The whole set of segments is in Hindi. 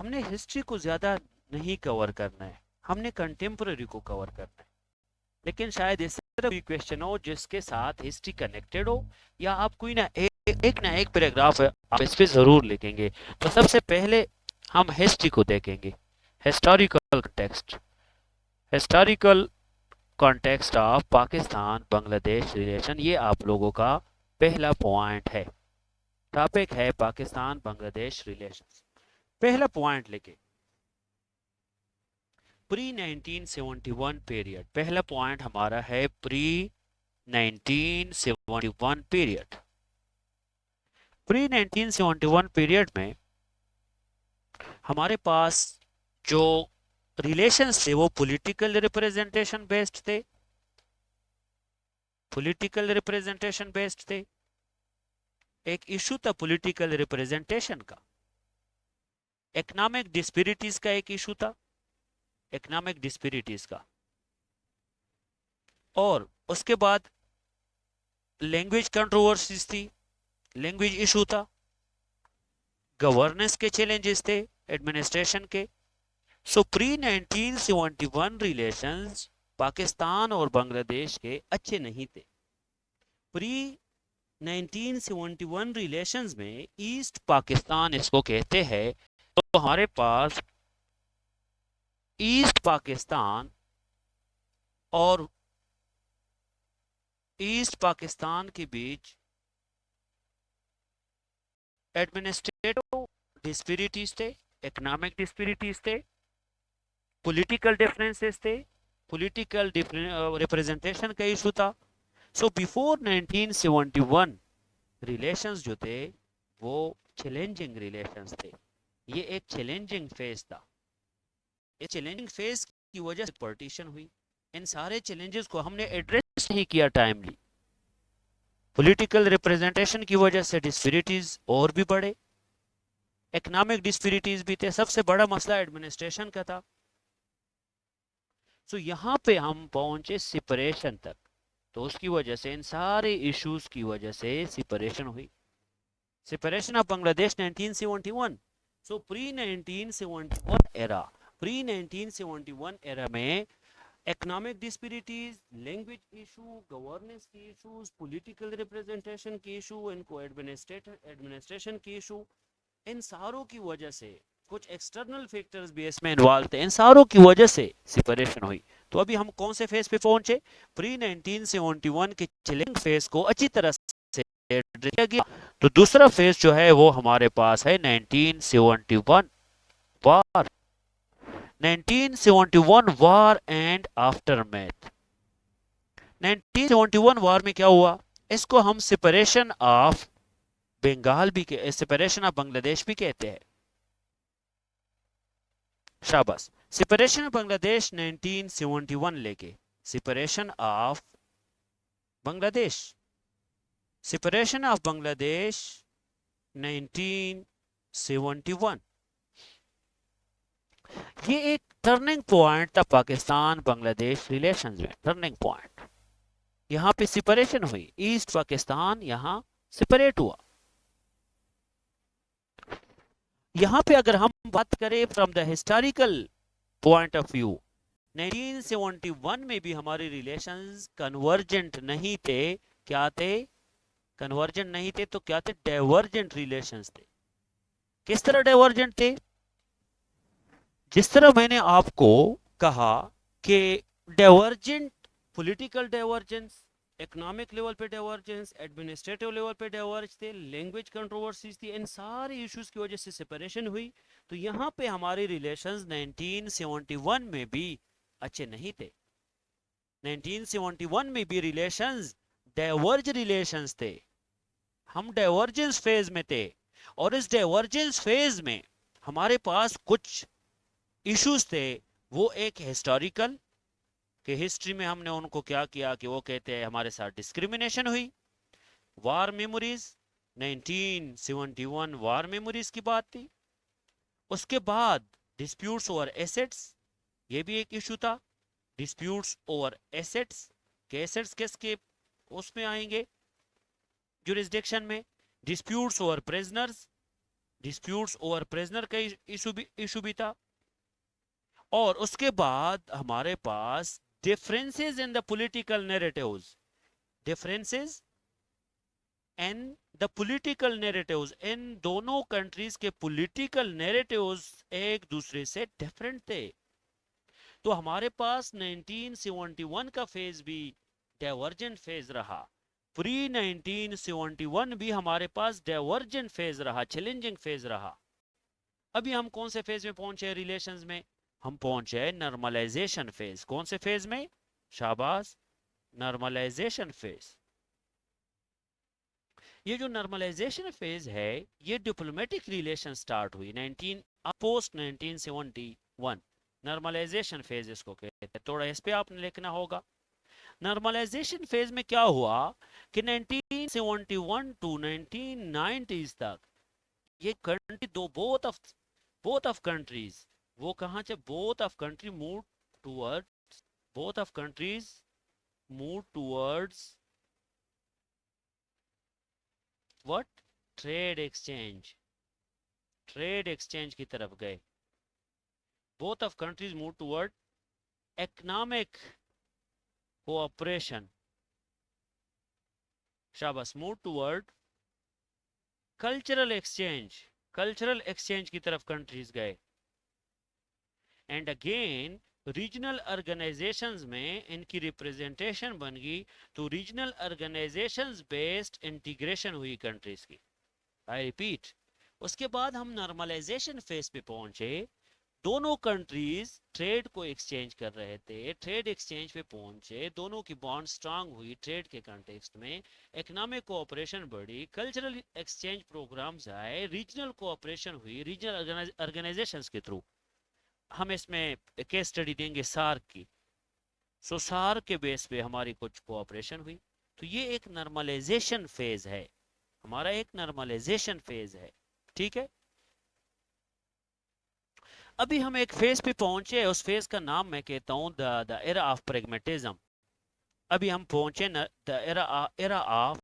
हमने हिस्ट्री को ज्यादा नहीं कवर करना है, हमने कंटेम्पररी को कवर करना है। लेकिन शायद इस तरह कोई क्वेश्चन हो जिसके साथ हिस्ट्री कनेक्टेड हो, या आप कोई ना एक पैराग्राफ आप इस पे जरूर लिखेंगे। तो सबसे पहले हम हिस्ट्री को देखेंगे। Historical text, historical context of Pakistan Bangladesh relation, ये आप लोगों का पहला पॉइंट है। टॉपिक है पाकिस्तान बांग्लादेश रिलेशन। पहला पॉइंट लिखे, प्री 1971 पीरियड। पहला पॉइंट हमारा है प्री 1971 पीरियड। प्री 1971 पीरियड में हमारे पास जो रिलेशंस थे वो पॉलिटिकल रिप्रेजेंटेशन बेस्ड थे, पॉलिटिकल रिप्रेजेंटेशन बेस्ड थे। एक इशू था पॉलिटिकल रिप्रेजेंटेशन का। इकोनॉमिक डिस्पेरिटीज का एक इशू था, इकोनॉमिक डिस्पेरिटीज का। और उसके बाद लैंग्वेज कंट्रोवर्सीज थी, लैंग्वेज इशू था। गवर्नेंस के चैलेंजेस थे, एडमिनिस्ट्रेशन के। सो प्री 1971 रिलेशंस पाकिस्तान और बांग्लादेश के अच्छे नहीं थे। प्री 1971 रिलेशंस में ईस्ट पाकिस्तान इसको कहते हैं। तो हमारे पास ईस्ट पाकिस्तान और ईस्ट पाकिस्तान के बीच एडमिनिस्ट्रेटिव डिस्पेरिटीज थे, इकोनॉमिक डिस्पेरिटीज थे, पॉलिटिकल डिफरेंसेस थे, पॉलिटिकल रिप्रेजेंटेशन का इशू था। सो बिफोर 1971 रिलेशंस जो थे वो चैलेंजिंग रिलेशंस थे। ये एक चैलेंजिंग फेज था। इस चैलेंजिंग फेज की वजह से पार्टीशन हुई। इन सारे चैलेंजेस को हमने एड्रेस नहीं किया टाइमली। पॉलिटिकल रिप्रेजेंटेशन की वजह से डिस्पेरिटीज और भी बढ़े, इकोनॉमिक डिस्पेरिटीज भी थे, सबसे बड़ा मसला एडमिनिस्ट्रेशन का था। सो यहां पे हम पहुंचे सेपरेशन तक। तो उसकी वजह से, इन सारे इश्यूज की वजह से सेपरेशन हुई। Separation of Bangladesh 1971। So pre 1971 era, pre 1971 era में economic disparities, language issue, governance की इशूज, पॉलिटिकल रिप्रेजेंटेशन की इशू, इनको एडमिनिस्ट्रेशन की इशू, इन सारों की वजह से कुछ एक्सटर्नल फैक्टर्स भी इसमें इन्वॉल्व थे, इन सारों की वजह से सेपरेशन हुई। तो अभी हम कौन से फेज पे पहुंचे? प्री 1971 के चिलिंग फेज को अच्छी तरह से एड्रेस किया गया। तो दूसरा फेज जो है वो हमारे पास है 1971 वार। 1971 वार एंड आफ्टरमैथ। 1971 वार में क्या हुआ, इसको हम सेपरेशन ऑफ बंगाल भी, सेपरेशन ऑफ बांग्लादेश भी कहते हैं। शाबाश। सेपरेशन ऑफ बांग्लादेश 1971 लेके, separation of Bangladesh, separation of Bangladesh 1971। ये एक टर्निंग पॉइंट था पाकिस्तान बांग्लादेश रिलेशंस में, टर्निंग पॉइंट। यहां पे सेपरेशन हुई, ईस्ट पाकिस्तान यहां सेपरेट हुआ। यहां पे अगर हम बात करें from the historical point of view, 1971 में भी हमारे रिलेशंस कन्वर्जेंट नहीं थे। क्या थे? कन्वर्जेंट नहीं थे, तो क्या थे? डाइवर्जेंट रिलेशंस थे। किस तरह डाइवर्जेंट थे? जिस तरह मैंने आपको कहा कि divergent, political divergence, economic level पे डाइवर्जेंस, एडमिनिस्ट्रेटिव लेवल पे डाइवर्ज थे, लैंग्वेज कंट्रोवर्सीज थी, इन सारे इश्यूज की वजह से सेपरेशन हुई। तो यहां पे हमारे रिलेशंस 1971 में भी अच्छे नहीं थे। 1971 में भी रिलेशंस डाइवर्ज रिलेशंस थे। हम डाइवर्जेंस फेज में थे, और इस डाइवर्जेंस फेज में हमारे पास कुछ इश्यूज थे। वो एक हिस्टोरिकल, कि हिस्ट्री में हमने उनको क्या किया कि वो कहते हैं हमारे साथ डिस्क्रिमिनेशन हुई। वार मेमोरीज, 1971 वार मेमोरीज की बात थी। उसके बाद डिस्प्यूट्स ओवर एसेट्स, ये भी एक इशू था। डिस्प्यूट्स ओवर एसेट्स, के एसेट्स किसके उसमें आएंगे, जुरिस्डिक्शन में। Disputes over prisoners, disputes over prisoner का इशू भी था। और उसके बाद हमारे पास differences in the political narratives, differences in the political narratives, इन दोनों कंट्रीज के पॉलिटिकल नैरेटिव्स एक दूसरे से डिफरेंट थे। तो हमारे पास 1971 का फेज भी डाइवर्जेंट फेज रहा, प्री 1971 भी हमारे पास डाइवर्जेंट फेज रहा, चैलेंजिंग फेज रहा। अभी हम कौन से फेज में पहुंचे रिलेशंस में? हम पहुंचे नॉर्मलाइजेशन फेज। कौन से फेज में? शाबाश, नॉर्मलाइजेशन फेज। ये जो नॉर्मलाइजेशन फेज है, ये डिप्लोमेटिक रिलेशन स्टार्ट हुई 19 पोस्ट 1971, नॉर्मलाइजेशन फेज इसको कहते हैं। थोड़ा इस पे आपने लिखना होगा। नॉर्मलाइजेशन फेज में क्या हुआ कि 1971 टू 1990 तक ये कंट्री दो बोथ ऑफ कंट्रीज, वो कहां से both of country move towards, both of countries move towards what? Trade exchange, trade exchange की तरफ गए। Both of countries move toward economic cooperation, शाबाश, move toward cultural exchange, cultural exchange की तरफ कंट्रीज गए। एंड अगेन रीजनल ऑर्गेनाइजेशंस में इनकी रिप्रेजेंटेशन बन गई, तो रीजनल ऑर्गेनाइजेशंस बेस्ड इंटीग्रेशन हुई कंट्रीज की। आई रिपीट, उसके बाद हम नॉर्मलाइजेशन फेज पे पहुंचे। दोनों कंट्रीज ट्रेड को एक्सचेंज कर रहे थे, ट्रेड एक्सचेंज पे पहुंचे, दोनों की बॉन्ड स्ट्रांग हुई ट्रेड के कॉन्टेक्स्ट में, इकोनॉमिक कोऑपरेशन बढ़ी, कल्चरल एक्सचेंज प्रोग्राम्स आए, रीजनल कोऑपरेशन हुई रीजनल ऑर्गेनाइजेशंस के थ्रू। हम इसमें केस स्टडी देंगे सार्क की। सो सार्क के बेस पे हमारी कुछ कोऑपरेशन हुई। तो ये एक नॉर्मलाइजेशन फेज है, हमारा एक नॉर्मलाइजेशन फेज है, ठीक है। अभी हम एक फेज पे पहुंचे, उस फेज का नाम मैं कहता हूं द एरा ऑफ प्रेगमेटिज्म। अभी हम पहुंचे the era of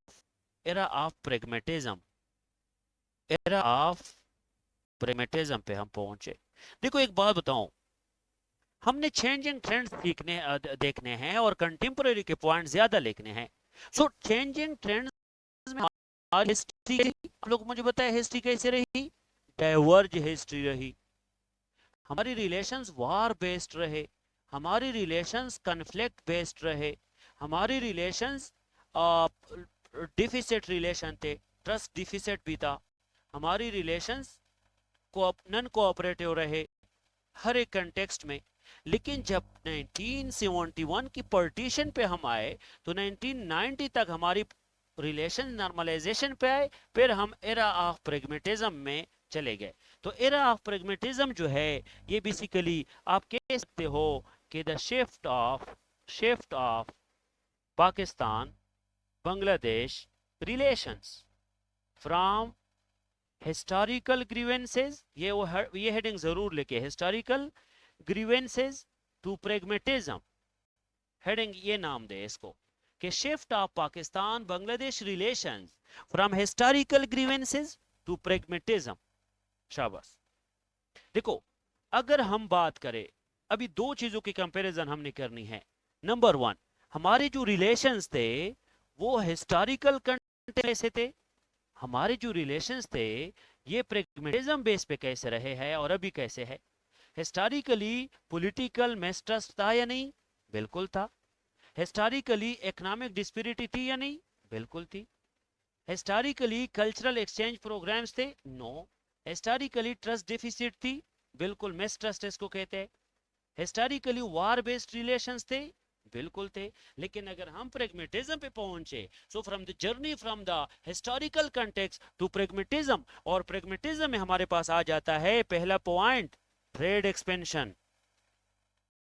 pragmatism, era of pragmatism पे हम पहुंचे। देखो एक बात बताऊं, हमने चेंजिंग ट्रेंड्स देखने हैं और कंटेम्पोररी के पॉइंट ज्यादा लिखने हैं। सो चेंजिंग ट्रेंड्स में हमारी हिस्ट्री, आप लोग मुझे बताए हिस्ट्री कैसे रही? डाइवर्ज हिस्ट्री रही। हमारी रिलेशंस वार बेस्ड रहे, हमारी रिलेशंस कन्फ्लिक्ट बेस्ड रहे, हमारी रिलेशंस डिफिसिट रिलेशन थे, ट्रस्ट डिफिसिट भी था, हमारी रिलेशंस नॉन कोऑपरेटिव रहे हर एक कंटेक्स्ट में। लेकिन जब 1971 की पार्टीशन पे हम आए तो 1990 तक हमारी रिलेशन नॉर्मलाइजेशन पे आए, फिर हम एरा ऑफ प्रेगमेटिज्म में चले गए। तो एरा ऑफ प्रेगमेटिज्म जो है, ये बेसिकली आप कह सकते हो कि the shift of Pakistan Bangladesh relations from historical grievances, ये हेडिंग जरूर लेके, historical grievances to pragmatism, heading ये नाम दे इसको कि shift of Pakistan Bangladesh relations from historical grievances to pragmatism. शाबाश। देखो अगर हम बात करें, अभी दो चीजों की कंपैरिजन हमने करनी है। नंबर वन, हमारे जो रिलेशंस थे वो हिस्टोरिकल कंटेक्स्ट से थे, हमारे जो रिलेशंस थे ये प्रेगमेटिज्म बेस पे कैसे रहे हैं और अभी कैसे है। हिस्टोरिकली पॉलिटिकल मिसट्रस्ट था या नहीं? बिल्कुल था। हिस्टोरिकली इकोनॉमिक डिस्पैरिटी थी या नहीं? बिल्कुल थी। हिस्टोरिकली कल्चरल एक्सचेंज प्रोग्राम्स थे? नो। हिस्टोरिकली ट्रस्ट डिफिसिट थी? बिल्कुल, मिसट्रस्ट इसको कहते हैं। हिस्टोरिकली वार बेस्ड रिलेशंस थे? बिल्कुल थे। लेकिन अगर हम प्रेगमेटिज्म पे पहुंचे, so from the journey from the historical context to pragmatism, और प्रेगमेटिज्म में हमारे पास आ जाता है पहला point, trade expansion.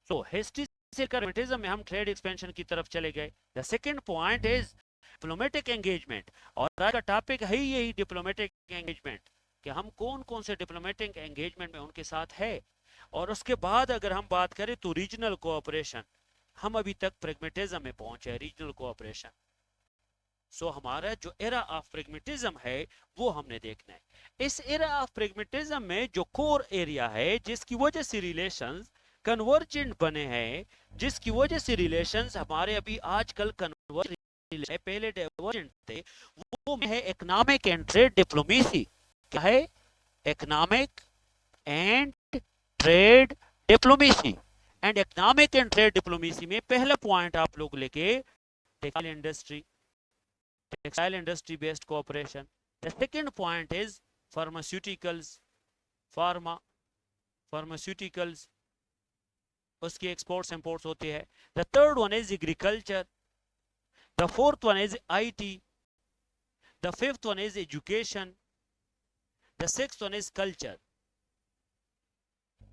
So history से प्रेगमेटिज्म में हम ट्रेड एक्सपेंशन की तरफ चले गए। The second point is diplomatic engagement, और आज का टॉपिक है यही डिप्लोमेटिक एंगेजमेंट, कि हम कौन कौन से डिप्लोमेटिक एंगेजमेंट में उनके साथ है। और उसके बाद अगर हम बात करें तो रीजनल कोऑपरेशन, हम अभी तक प्रेगमेटिज्म में पहुंचे, रीजनल कोऑपरेशन। सो हमारा जो एरा ऑफ प्रेगमेटिज्म है वो हमने देखना है। इस एरा ऑफ प्रेगमेटिज्म में जो कोर एरिया है जिसकी वजह से रिलेशंस कन्वर्जेंट बने हैं, जिसकी वजह से रिलेशंस हमारे अभी आजकल कन्वर्जेंट है, पहले डाइवर्जेंट थे, वो है इकोनॉमिक एंड ट्रेड डिप्लोमेसी। क्या है? Economic and trade diplomacy. And economic and trade diplomacy में पहला पॉइंट आप लोग लेके textile industry based cooperation. The second point is pharmaceuticals, pharmaceuticals, उसकी exports imports होती है. The third one is agriculture. The fourth one is IT. The fifth one is education. The sixth one is culture.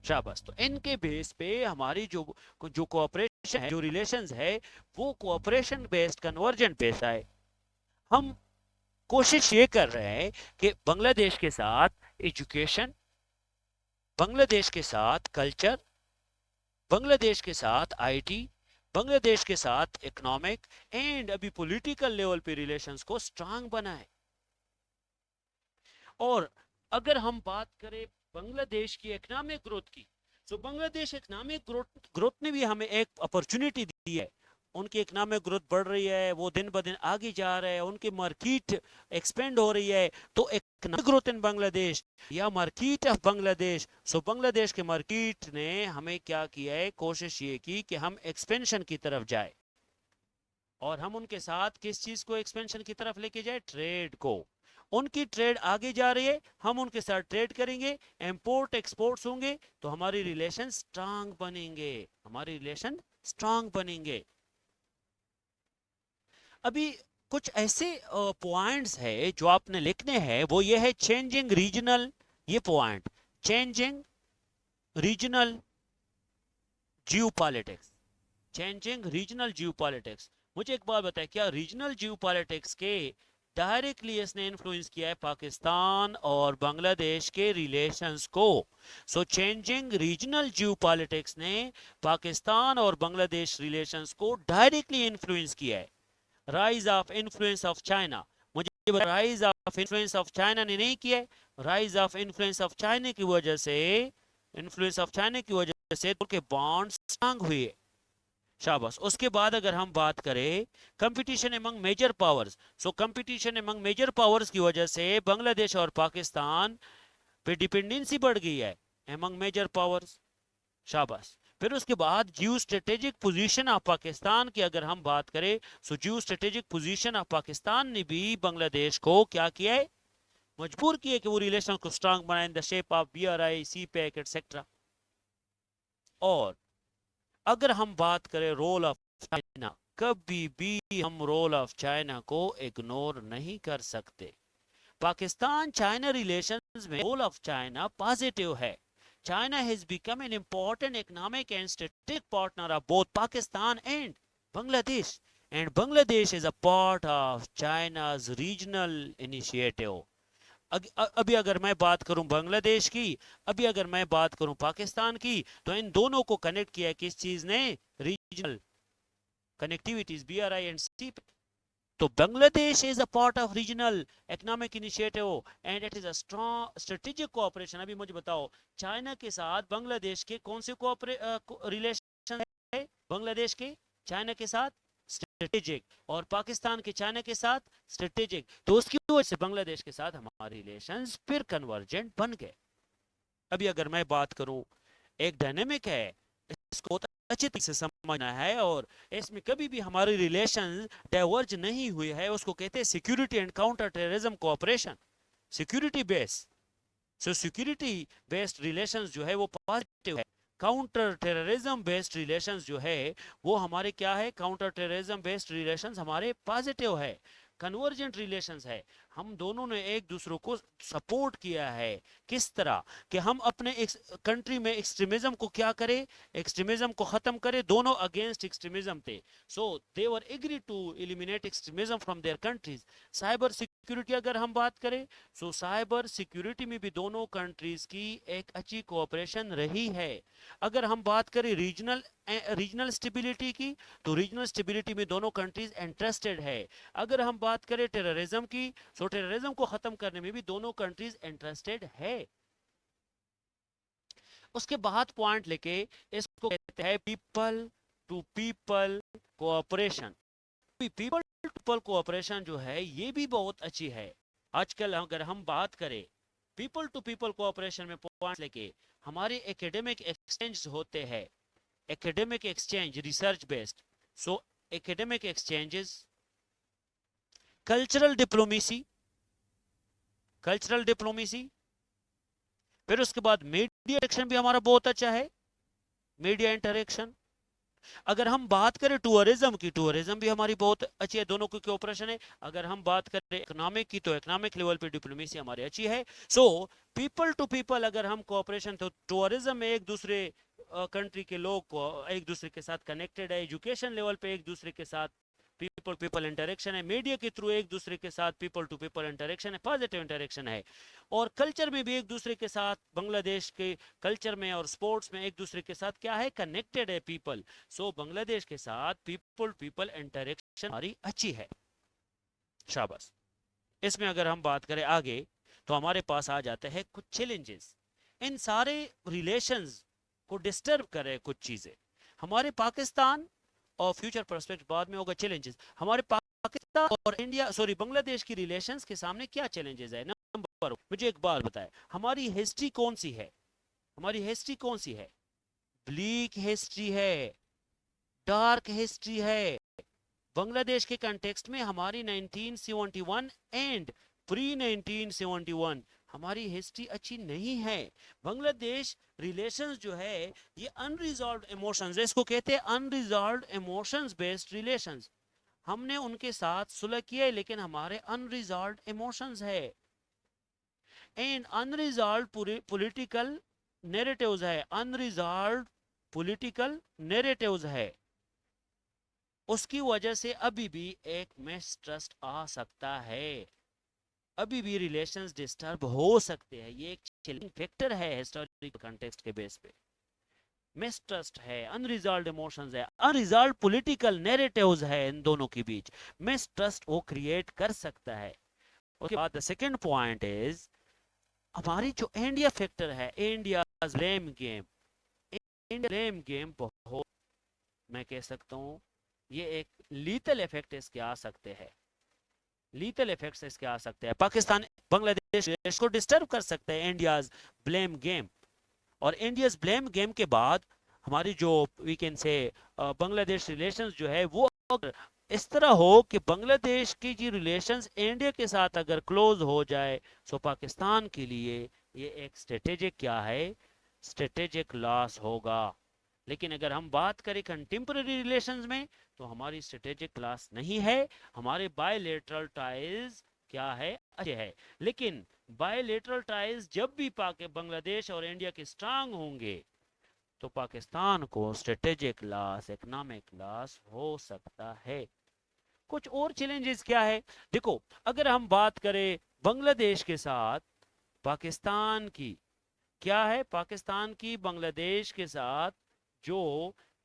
शाबाश। तो इनके बेस पे हमारी जो कोऑपरेशन है, जो रिलेशंस है, वो कोऑपरेशन बेस्ड कन्वर्जेंट बेस्ड है। हम कोशिश ये कर रहे हैं कि बांग्लादेश के साथ एजुकेशन, बांग्लादेश के साथ कल्चर, बांग्लादेश के साथ आईटी, बांग्लादेश के साथ इकोनॉमिक एंड अभी पॉलिटिकल लेवल पे रिलेशंस को स्ट्रांग बनाए। और अगर हम बात करें बांग्लादेश की इकोनॉमिक ग्रोथ की, तो बांग्लादेश इकोनॉमिक ग्रोथ ने भी हमें एक अपॉर्चुनिटी दी है। उनकी इकोनॉमिक ग्रोथ बढ़ रही है, वो दिन ब दिन आगे जा रहे हैं, उनकी मार्केट एक्सपेंड हो रही है। तो इकोनॉमिक ग्रोथ इन बांग्लादेश या मार्केट ऑफ बांग्लादेश, सो बांग्लादेश के मार्केट ने हमें क्या किया है, कोशिश ये की कि हम एक्सपेंशन की तरफ जाए। और हम उनके साथ किस चीज को एक्सपेंशन की तरफ लेके जाए? ट्रेड को। उनकी ट्रेड आगे जा रही है, हम उनके साथ ट्रेड करेंगे, इंपोर्ट एक्सपोर्ट्स होंगे, तो हमारी रिलेशन स्ट्रांग बनेंगे, हमारी रिलेशन स्ट्रांग बनेंगे। अभी कुछ ऐसे पॉइंट्स है जो आपने लिखने हैं, वो ये है चेंजिंग रीजनल, ये point changing regional geopolitics, changing regional geopolitics. मुझे एक बात बताए, क्या रीजनल जियोपॉलिटिक्स के डायरेक्टली इसने इन्फ्लुएंस किया है पाकिस्तान और बांग्लादेश के रिलेशंस को? सो चेंजिंग रीजनल जियोपॉलिटिक्स ने पाकिस्तान और बांग्लादेश रिलेशंस को डायरेक्टली इन्फ्लुएंस किया है। Rise of influence of China, मुझे rise of influence of China ने नहीं किया है। Rise of influence of China की वजह से, इन्फ्लुएंस ऑफ चाइना की वजह से उनके बॉन्ड्स स्ट्रांग हुए। शाबाश। उसके बाद अगर हम बात करें competition among major powers, so competition among major powers की वजह से बांग्लादेश और पाकिस्तान पे डिपेंडेंसी बढ़ गई है एमंग मेजर पावर्स। शाबाश। फिर उसके बाद geo strategic position of Pakistan की अगर हम बात करें, so geo strategic position of Pakistan ने भी बांग्लादेश को क्या किया है, मजबूर किया कि वो रिलेशन को स्ट्रांग बनाए in the shape of BRI, CPEC etcetera. और अगर हम बात करें रोल ऑफ चाइना, कभी भी हम रोल ऑफ चाइना को इग्नोर नहीं कर सकते। पाकिस्तान चाइना रिलेशंस में रोल ऑफ चाइना पॉजिटिव है। China has become an important economic and strategic partner of both Pakistan and Bangladesh. And Bangladesh is a part of China's regional initiative. अभी अगर मैं बात करूं बांग्लादेश की, अभी अगर मैं बात करूं पाकिस्तान की, तो इन दोनों को कनेक्ट किया है किस चीज ने? रीजनल कनेक्टिविटीज, बीआरआई एंड सी। तो Bangladesh is a part of regional economic initiative and it is a strong strategic cooperation. अभी मुझे बताओ, चाइना के साथ बांग्लादेश के कौन से रिलेशन है? बांग्लादेश के चाइना के साथ स्ट्रेटेजिक, और पाकिस्तान के चाइना के साथ स्ट्रेटेजिक। तो उसकी वजह से बांग्लादेश के साथ हमारे रिलेशंस फिर कन्वर्जेंट बन गए। अभी अगर मैं बात करूं, एक डायनेमिक है, इसको अच्छी तरह से समझना है, और इसमें कभी भी हमारी रिलेशन डाइवर्ज नहीं हुई है। उसको कहते हैं security and counter terrorism cooperation, security base. So security based relations जो है वो पॉजिटिव है। काउंटर टेररिज्म बेस्ड रिलेशंस जो है वो हमारे क्या है? काउंटर टेररिज्म बेस्ड रिलेशंस हमारे पॉजिटिव है, कन्वर्जेंट रिलेशंस है। हम दोनों ने एक दूसरे को सपोर्ट किया है। किस तरह कि हम अपने कंट्री में एक्सट्रीमिज्म को क्या करें, एक्सट्रीमिज्म को खत्म करें। दोनों अगेंस्ट एक्सट्रीमिज्म थे, so they were agree to eliminate extremism from their countries. Cyber security अगर हम बात करें, सो साइबर सिक्योरिटी में भी दोनों कंट्रीज की एक अच्छी कोऑपरेशन रही है। अगर हम बात करें रीजनल स्टेबिलिटी की, तो रीजनल स्टेबिलिटी में दोनों कंट्रीज इंटरेस्टेड है। अगर हम बात करें टेररिज्म की, सो टेररिज्म को खत्म करने में भी दोनों कंट्रीज इंटरेस्टेड है। उसके बाद पॉइंट लेके इसको कहते हैं people to people cooperation. People to people cooperation जो है ये भी बहुत अच्छी है। आजकल अगर हम बात करें पीपल टू पीपल कोऑपरेशन में पॉइंट लेके, हमारे एकेडमिक एक्सचेंज होते हैं, academic exchange research based, so academic exchanges, cultural diplomacy, cultural diplomacy, फिर उसके बाद मीडिया इंटरेक्शन भी हमारा बहुत अच्छा है, मीडिया इंटरेक्शन। अगर हम बात करें टूरिज्म की, टूरिज्म भी हमारी बहुत अच्छी है, दोनों की कोऑपरेशन है। अगर हम बात करें इकोनॉमिक की, तो इकोनॉमिक लेवल पे डिप्लोमेसी हमारी अच्छी है। सो पीपल टू पीपल अगर हम कोऑपरेशन, तो टूरिज्म में एक दूसरे कंट्री के लोग को एक दूसरे के साथ कनेक्टेड है, एजुकेशन लेवल पे एक दूसरे के साथ पीपल पीपल इंटरेक्शन है, मीडिया के थ्रू एक दूसरे के साथ पीपल टू पीपल इंटरेक्शन है, पॉजिटिव इंटरेक्शन है। और कल्चर में भी एक दूसरे के साथ, बांग्लादेश के कल्चर में और स्पोर्ट्स में एक दूसरे के साथ क्या है, कनेक्टेड है पीपल। सो बांग्लादेश के साथ पीपल पीपल इंटरेक्शन हमारी अच्छी है। शाबाश। इसमें अगर हम बात करें आगे, तो हमारे पास आ जाते हैं कुछ चैलेंजेस। इन सारे रिलेशंस को डिस्टर्ब करे कुछ चीजें। हमारे पाकिस्तान और फ्यूचर प्रोस्पेक्ट बाद में होगा चैलेंजेस। हमारे पाकिस्तान और इंडिया, सॉरी, बांग्लादेश की रिलेशंस के सामने क्या चैलेंजेस है। नंबर, मुझे एक बात बताए, हमारी हिस्ट्री कौन सी है, हमारी हिस्ट्री कौन सी है, ब्लीक हिस्ट्री है, डार्क हिस्ट्री है। बांग्लादेश के कंटेक्स्ट में हमारी 1971 एंड प्री 1971 हमारी हिस्ट्री अच्छी नहीं है। बांग्लादेश रिलेशंस जो है ये अनरिजॉल्व्ड इमोशंस, इसको कहते हैं अनरिजॉल्व्ड इमोशंस बेस्ड रिलेशंस। हमने उनके साथ सुलह किया है, लेकिन हमारे अनरिजॉल्व्ड इमोशंस है एंड अनरिजॉल्व्ड पॉलिटिकल नैरेटिव्स है, अनरिजॉल्व्ड पॉलिटिकल नैरेटिव्स है। उसकी वजह से अभी भी एक मिसट्रस्ट आ सकता है, अभी भी रिलेशंस डिस्टर्ब हो सकते हैं। ये एक चिलिंग फैक्टर है हिस्टोरिकल कॉन्टेक्स्ट के बेस पे। मिसट्रस्ट है, अनरिजॉल्व्ड इमोशंस है, अनरिजॉल्व्ड पॉलिटिकल नैरेटिव्स है, इन दोनों के बीच मिसट्रस्ट वो क्रिएट कर सकता है। उसके बाद द सेकंड पॉइंट इज हमारी जो इंडिया फैक्टर है, India blame game. India blame game बहुत, मैं कह सकता हूँ ये एक लीथल इफेक्ट इसके आ सकते हैं, लीथल इफेक्ट्स इसके आ सकते हैं। पाकिस्तान बांग्लादेश को डिस्टर्ब कर सकते हैं इंडियाज ब्लेम गेम। और इंडियाज ब्लेम गेम के बाद हमारी जो वी कैन से बांग्लादेश रिलेशंस जो है वो इस तरह हो कि बांग्लादेश की जो रिलेशंस इंडिया के साथ अगर क्लोज हो जाए, तो पाकिस्तान के लिए ये एक स्ट्रेटेजिक क्या है, स्ट्रेटेजिक लॉस होगा। लेकिन अगर हम बात करें कंटेम्पररी रिलेशंस में, तो हमारी स्ट्रेटेजिक क्लास नहीं है, हमारे बायलेटरल टाइज क्या है, अच्छे है। लेकिन बायलेटरल टाइज जब भी बांग्लादेश और इंडिया के स्ट्रांग होंगे, तो पाकिस्तान को स्ट्रेटेजिक लॉस, इकोनॉमिक लॉस हो सकता है। कुछ और चैलेंजेस क्या है, देखो, अगर हम बात करें बांग्लादेश के साथ पाकिस्तान की, क्या है, पाकिस्तान की बांग्लादेश के साथ जो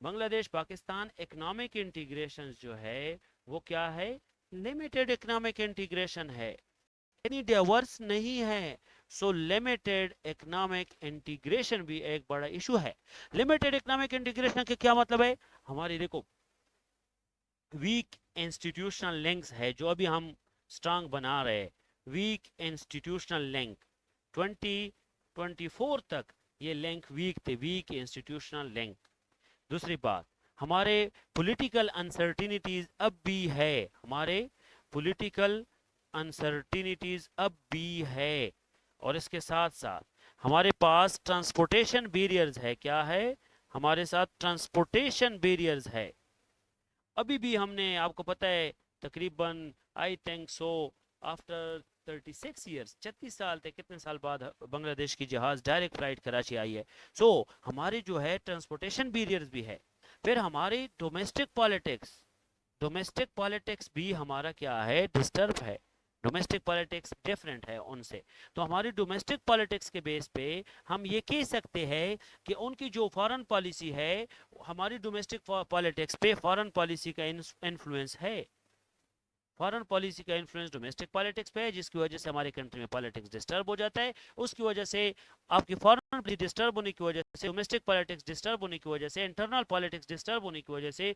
बांग्लादेश पाकिस्तान इकोनॉमिक इंटीग्रेशन जो है वो क्या है, लिमिटेड इकोनॉमिक इंटीग्रेशन है, यानी डाइवर्स नहीं है। सो लिमिटेड इकोनॉमिक इंटीग्रेशन भी एक बड़ा इशू है। लिमिटेड इकोनॉमिक इंटीग्रेशन के क्या मतलब है, हमारी देखो वीक इंस्टीट्यूशनल लिंक्स है जो अभी हम स्ट्रांग बना रहे हैं, वीक इंस्टीट्यूशनल लिंक 2024 तक ये लिंक वीक थे, वीक इंस्टीट्यूशनल लिंक। दूसरी बात, हमारे पॉलिटिकल अनसर्टिनिटीज अब भी है, हमारे पॉलिटिकल अनसर्टिनिटीज अब भी है। और इसके साथ साथ हमारे पास ट्रांसपोर्टेशन बैरियर्स है, क्या है, हमारे साथ ट्रांसपोर्टेशन बैरियर्स है। अभी भी हमने, आपको पता है, तकरीबन I think so after 36 years, 36 साल थे, कितने साल बाद बांग्लादेश की जहाज डायरेक्ट फ्लाइट कराची आई है। सो हमारी जो है ट्रांसपोर्टेशन बैरियर्स भी है। फिर हमारी डोमेस्टिक पॉलिटिक्स भी हमारा क्या है, डिस्टर्ब है। डोमेस्टिक पॉलिटिक्स डिफरेंट है उनसे। तो हमारी डोमेस्टिक पॉलिटिक्स के बेस पे हम ये कह सकते हैं कि उनकी जो फॉरेन पॉलिसी है, हमारी डोमेस्टिक पॉलिटिक्स पे फॉरेन पॉलिसी का इन्फ्लुएंस है। फॉरेन पॉलिसी का इन्फ्लुएंस डोमेस्टिक पॉलिटिक्स पे है, जिसकी वजह से हमारी कंट्री में पॉलिटिक्स डिस्टर्ब हो जाता है। उसकी वजह से आपकी फॉरेन पॉलिसी डिस्टर्ब होने की वजह से, डोमेस्टिक पॉलिटिक्स डिस्टर्ब होने की वजह से, इंटरनल पॉलिटिक्स डिस्टर्ब होने की वजह से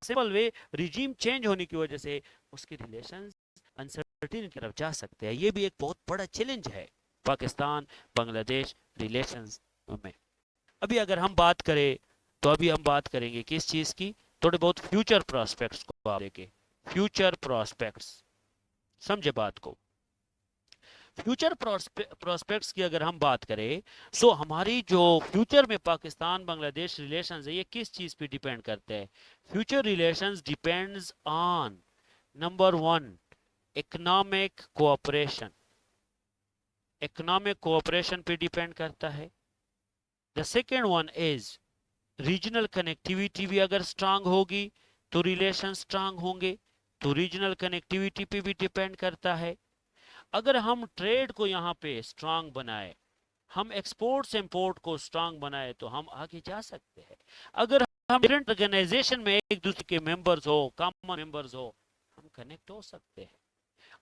सिंपल वे रिजीम चेंज होने की वजह से उसके रिलेशंस अनसर्टेनिटी की तरफ जा सकते हैं। ये भी एक बहुत बड़ा चैलेंज है पाकिस्तान बांग्लादेश रिलेशंस में। अभी अगर हम बात करें तो अभी हम बात करेंगे किस चीज की, थोड़े बहुत फ्यूचर प्रोस्पेक्ट्स को आप देखें। फ्यूचर प्रोस्पेक्ट्स, समझे बात को। फ्यूचर प्रोस्पेक्ट्स की अगर हम बात करें, सो हमारी जो फ्यूचर में पाकिस्तान बांग्लादेश रिलेशंस है, ये किस चीज पे डिपेंड करते हैं। Future relations depends on number 1 economic cooperation. Economic cooperation पे डिपेंड करता है। The second one is regional connectivity भी अगर स्ट्रांग होगी तो रिलेशन स्ट्रांग होंगे, तो रीजनल कनेक्टिविटी पे भी डिपेंड करता है। अगर हम ट्रेड को यहाँ पे स्ट्रांग बनाए, हम एक्सपोर्ट्स इंपोर्ट को स्ट्रांग बनाए, तो हम आगे जा सकते हैं। अगर हम डिफरेंट ऑर्गेनाइजेशन में एक दूसरे के मेंबर्स हो, कॉमन मेंबर्स हो, हम कनेक्ट हो सकते हैं।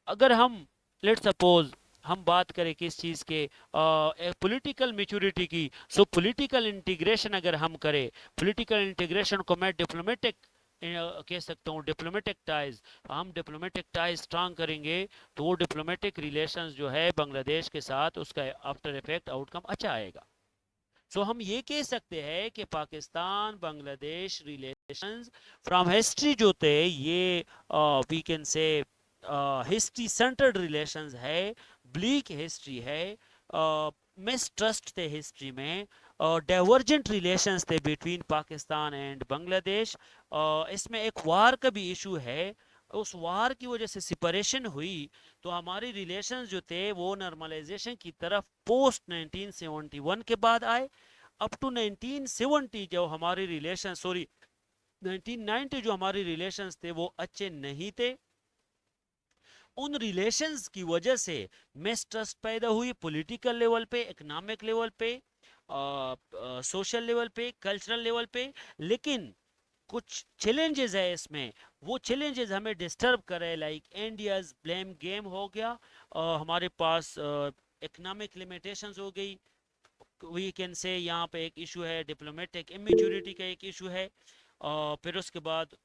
अगर हम लेट सपोज हम बात करें किस चीज के, पॉलिटिकल मैच्योरिटी की, सो पॉलिटिकल इंटीग्रेशन अगर हम करें, पॉलिटिकल इंटीग्रेशन को मैं डिप्लोमेटिक कह सकता हूँ, डिप्लोमेटिक टाइज, हम डिप्लोमेटिक टाइज स्ट्रांग करेंगे तो वो डिप्लोमेटिक रिलेशंस जो है बांग्लादेश के साथ, उसका आफ्टर इफेक्ट आउटकम अच्छा आएगा। सो हम ये कह सकते हैं कि Pakistan Bangladesh relations from history जो थे, ये we can say history centred relations है, ब्लीक हिस्ट्री है, मिसट्रस्ट थे हिस्ट्री में, डाइवर्जेंट रिलेशंस थे बिटवीन पाकिस्तान एंड बांग्लादेश। इसमें एक वार का भी इशू है, उस वार की वजह से सिपरेशन हुई, तो हमारे रिलेशंस जो थे वो नॉर्मलाइजेशन की तरफ पोस्ट 1971 के बाद आए। अप टू 1970 जो हमारे रिलेशन, सॉरी 1990 जो हमारे रिलेशंस थे वो अच्छे नहीं थे। उन रिलेशंस की वजह से मिसट्रस्ट पैदा हुई, पॉलिटिकल लेवल पे, इकोनॉमिक लेवल पे, सोशल लेवल पे, कल्चरल लेवल पे। लेकिन कुछ चैलेंजेस है इसमें, वो चैलेंजेस हमें डिस्टर्ब कर रहे हैं, लाइक इंडियाज ब्लेम गेम हो गया, हमारे पास इकोनॉमिक लिमिटेशंस हो गई, वी कैन से यहाँ पे एक इशू है, डिप्लोमेटिक इमेच्योरिटी का एक इशू है। फिर उसके बाद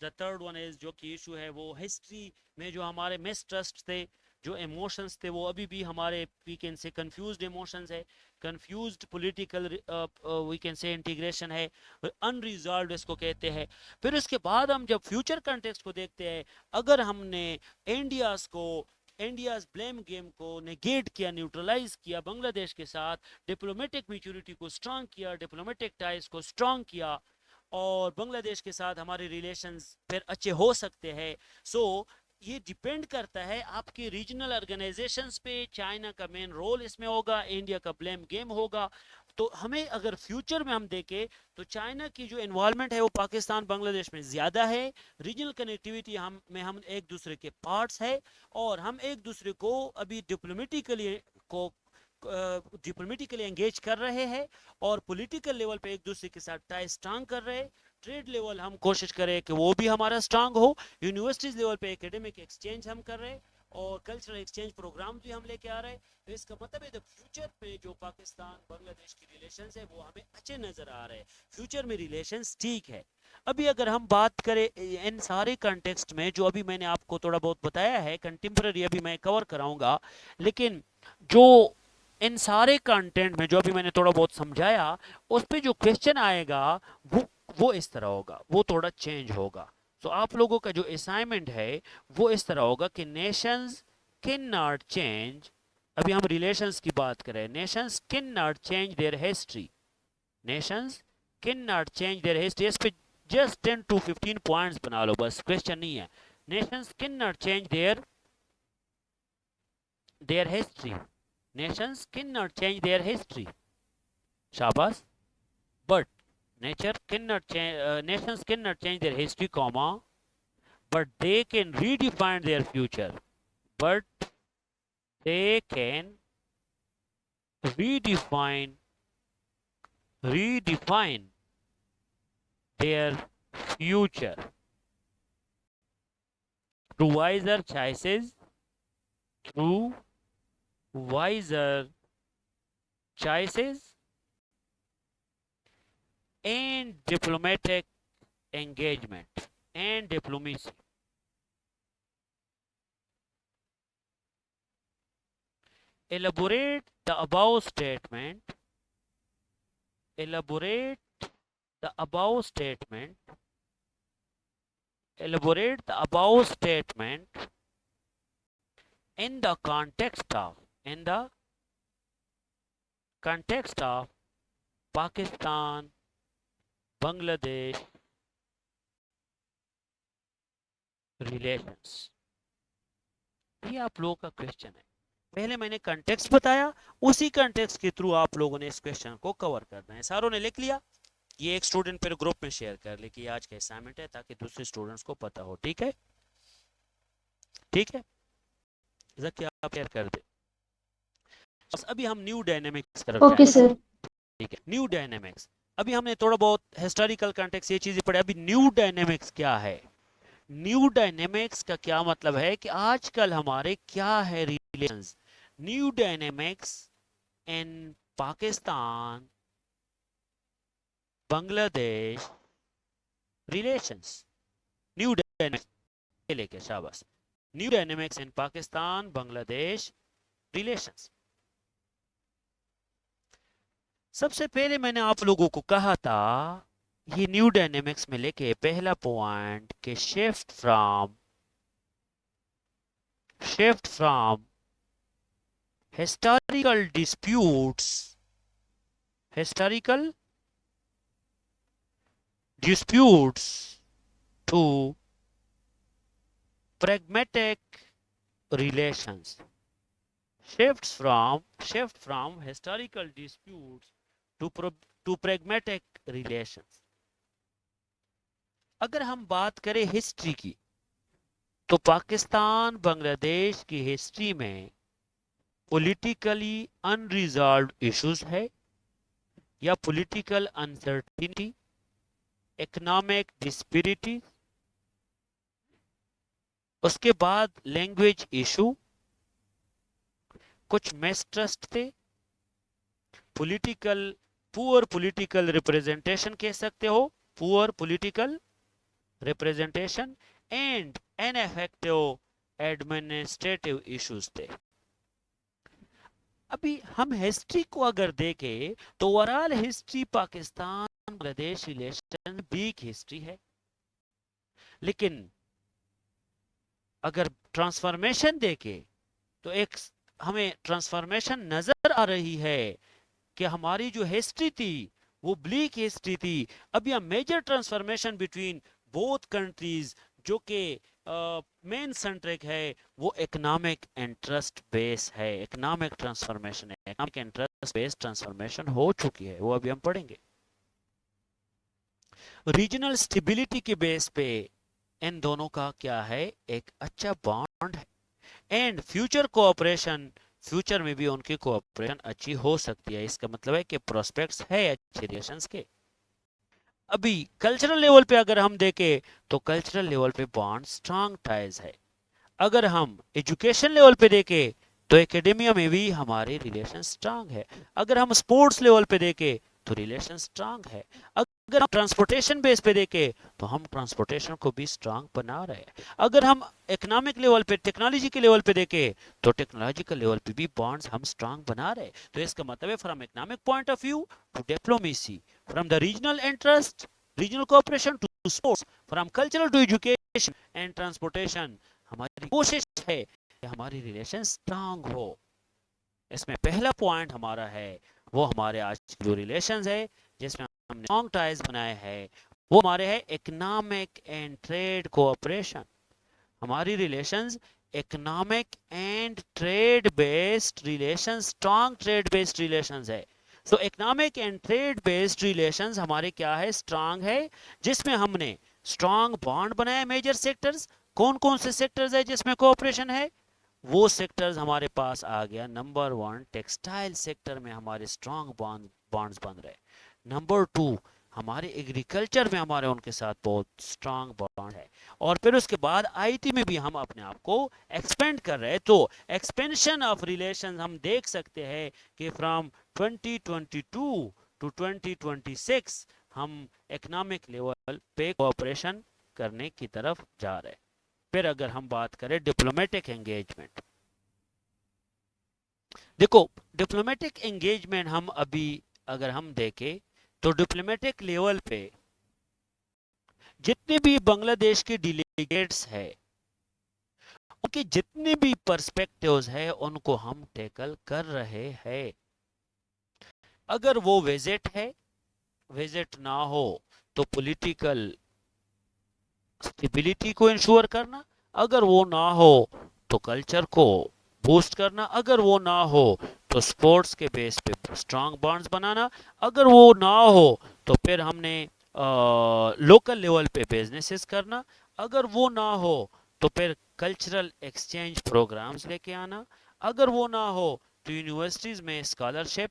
द थर्ड वन इज जो कि इशू है वो हिस्ट्री में जो हमारे मिसट्रस्ट थे, जो इमोशंस थे वो अभी भी हमारे we can say confused emotions है, confused political we can say integration है, अनरिजॉल्व्ड इसको कहते हैं। फिर उसके बाद हम जब फ्यूचर कंटेक्स्ट को देखते हैं, अगर हमने इंडियाज ब्लेम गेम को नेगेट किया, न्यूट्रलाइज किया, बांग्लादेश के साथ डिप्लोमेटिक मैच्योरिटी को स्ट्रांग किया, डिप्लोमेटिक टाइज को स्ट्रांग किया, और बांग्लादेश के साथ हमारे रिलेशंस फिर अच्छे हो सकते हैं। सो ये डिपेंड करता है आपके रीजनल ऑर्गेनाइजेशंस पे, चाइना का मेन रोल इसमें होगा, इंडिया का ब्लेम गेम होगा। तो हमें अगर फ्यूचर में हम देखें तो चाइना की जो इन्वॉल्वमेंट है वो पाकिस्तान बांग्लादेश में ज्यादा है, रीजनल कनेक्टिविटी हम एक दूसरे के पार्ट्स है, और हम एक दूसरे को अभी डिप्लोमेटिकली एंगेज कर रहे हैं, और पॉलिटिकल लेवल पे एक दूसरे के साथ टाई स्ट्रांग कर रहे हैं। ट्रेड लेवल हम कोशिश करें कि वो भी हमारा स्ट्रांग हो, यूनिवर्सिटीज लेवल पे एकेडमिक एक्सचेंज हम कर रहे हैं, और कल्चरल एक्सचेंज प्रोग्राम भी हम लेके आ रहे हैं। तो इसका मतलब है फ्यूचर पे जो पाकिस्तान बांग्लादेश की रिलेशंस है वो हमें अच्छे नजर आ रहे हैं, फ्यूचर में रिलेशंस ठीक है। अभी अगर हम बात करें इन सारे कंटेक्स्ट में, जो अभी मैंने आपको थोड़ा बहुत बताया है कंटेम्पररी, अभी मैं कवर कराऊंगा, लेकिन जो इन सारे कंटेंट में जो अभी मैंने थोड़ा बहुत समझाया, उस पे जो क्वेश्चन आएगा वो इस तरह होगा, वो थोड़ा चेंज होगा। तो आप लोगों का जो असाइनमेंट है वो इस तरह होगा कि नेशंस कैन नॉट चेंज, अभी हम रिलेशंस की बात करें, Nations can not change their history, Nations can not change their history. इस पे जस्ट 10 to 15 पॉइंट्स बना लो, बस क्वेश्चन नहीं है। Nations can not change their their history. Nations cannot change their history. Shabash. But nations cannot change their history, comma, but they can redefine their future. But they can redefine redefine their future through wiser choices, through wiser choices and diplomatic engagement and diplomacy. Elaborate the above statement. Elaborate the above statement. Elaborate the above statement in the context of Pakistan, Bangladesh relations. ये आप लोगों का क्वेश्चन है. पहले मैंने कंटेक्स्ट बताया, उसी कंटेक्स्ट के थ्रू आप लोगों ने इस क्वेश्चन को कवर करना है. सारों ने लिख लिया? ये एक स्टूडेंट फिर ग्रुप में शेयर कर ले कि आज का असाइनमेंट है, ताकि दूसरे स्टूडेंट्स को पता हो. ठीक है, ठीक है, जरा आप शेयर कर दे. बस अभी हम न्यू डायनेमिक्स तरफ ओके सर. ठीक है, न्यू डायनेमिक्स. अभी हमने थोड़ा बहुत हिस्टोरिकल कंटेक्स्ट ये चीजें पढ़े. अभी न्यू डायनेमिक्स क्या है? न्यू डायनेमिक्स का क्या मतलब है कि आजकल हमारे क्या है relations. New dynamics in Pakistan Bangladesh relations. New dynamics लेके शाबाश. New dynamics in Pakistan Bangladesh relations. सबसे पहले मैंने आप लोगों को कहा था ये न्यू डायनेमिक्स में लेके पहला पॉइंट के shift from historical disputes to pragmatic relations. Shift from historical disputes to pragmatic relations. अगर हम बात करें हिस्ट्री की, तो पाकिस्तान बांग्लादेश की हिस्ट्री में पॉलिटिकली अनरिजॉल्व्ड इश्यूज है, या पॉलिटिकल अनसर्टिनिटी, इकोनॉमिक डिस्पैरिटी, उसके बाद लैंग्वेज इशू, कुछ मिसट्रस्ट थे, पुअर पॉलिटिकल रिप्रेजेंटेशन कह सकते हो, poor political representation and ineffective administrative issues थे. अभी हम हिस्ट्री को अगर देखें तो overall history Pakistan Bangladesh relation weak history है. लेकिन अगर ट्रांसफॉर्मेशन देखें तो एक हमें ट्रांसफॉर्मेशन नजर आ रही है कि हमारी जो हिस्ट्री थी वो ब्लीक हिस्ट्री थी. अभी हम major transformation between both countries जो कि मेन सेंट्रिक है, वो इकोनॉमिक इंटरेस्ट बेस है. इकोनॉमिक ट्रांसफॉर्मेशन है, इकोनॉमिक इंटरेस्ट बेस ट्रांसफॉर्मेशन हो चुकी है, वो अभी हम पढ़ेंगे. रीजनल स्टेबिलिटी के बेस पे इन दोनों का क्या है, एक अच्छा बॉन्ड है. एंड फ्यूचर कोऑपरेशन, फ्यूचर में भी उनकी कोऑपरेशन अच्छी हो सकती है. इसका मतलब है कि प्रोस्पेक्ट्स है अच्छे रिलेशंस के. अभी कल्चरल लेवल पे अगर हम देखें तो कल्चरल लेवल पे बॉन्ड स्ट्रांग टाइज है. अगर हम एजुकेशन लेवल पे देखें तो एकेडमिया में भी हमारे रिलेशन स्ट्रांग है. अगर हम स्पोर्ट्स लेवल पे देखें तो रिलेशन स्ट्रांग है. अगर हम ट्रांसपोर्टेशन बेस पे देखें तो हम ट्रांसपोर्टेशन को भी स्ट्रांग बना रहे हैं. अगर हम इकोनॉमिक लेवल पे, टेक्नोलॉजी के लेवल पे देखें तो टेक्नोलॉजिकल लेवल पे भी बॉन्ड्स हम स्ट्रांग बना रहे हैं. तो इसका मतलब है from economic point of view to diplomacy, from the regional interest, regional cooperation to sports, from cultural to education and transportation, हमारी कोशिश है कि हमारी रिलेशन स्ट्रांग हो. इसमें पहला पॉइंट हमारा है वो हमारे आज जो रिलेशंस है जिसमें हमने स्ट्रांग टाइज बनाए हैं, वो हमारे है इकोनॉमिक एंड ट्रेड कोऑपरेशन. हमारी relations economic and trade based relation, strong trade based relations है। So economic and trade based relations हमारे क्या है, स्ट्रॉन्ग है, जिसमें हमने स्ट्रॉन्ग बॉन्ड बनाया मेजर सेक्टर्स। कौन कौन से सेक्टर्स है जिसमें कोऑपरेशन है, वो सेक्टर्स हमारे पास आ गया। नंबर 1 टेक्सटाइल सेक्टर में हमारे स्ट्रॉन्ग बॉन्ड्स बन रहे। नंबर 2 हमारे एग्रीकल्चर में हमारे उनके साथ बहुत स्ट्रॉन्ग बॉन्ड है। और फिर उसके बाद आईटी में भी हम अपने आप को एक्सपेंड कर रहे हैं। तो एक्सपेंशन ऑफ रिलेशन हम देख सकते हैं कि फ्रॉम 2022 टू 2026 हम इकोनॉमिक लेवल पे कोऑपरेशन करने की तरफ जा रहे हैं। फिर अगर हम बात करें डिप्लोमेटिक एंगेजमेंट, देखो डिप्लोमेटिक एंगेजमेंट हम अभी अगर हम देखें तो डिप्लोमेटिक लेवल पे जितने भी बांग्लादेश के डेलीगेट्स है, उनके जितने भी पर्सपेक्टिव्स है उनको हम टैकल कर रहे हैं। अगर वो विजिट है, विजिट ना हो तो पॉलिटिकल स्टेबिलिटी को इंश्योर करना, अगर वो ना हो तो कल्चर को बूस्ट करना, अगर वो ना हो तो स्पोर्ट्स के बेस पे स्ट्रांग बॉन्ड्स बनाना, अगर वो ना हो तो फिर हमने लोकल लेवल पे बिजनेसेस करना, अगर वो ना हो तो फिर कल्चरल एक्सचेंज प्रोग्राम्स लेके आना, अगर वो ना हो तो यूनिवर्सिटीज में स्कॉलरशिप,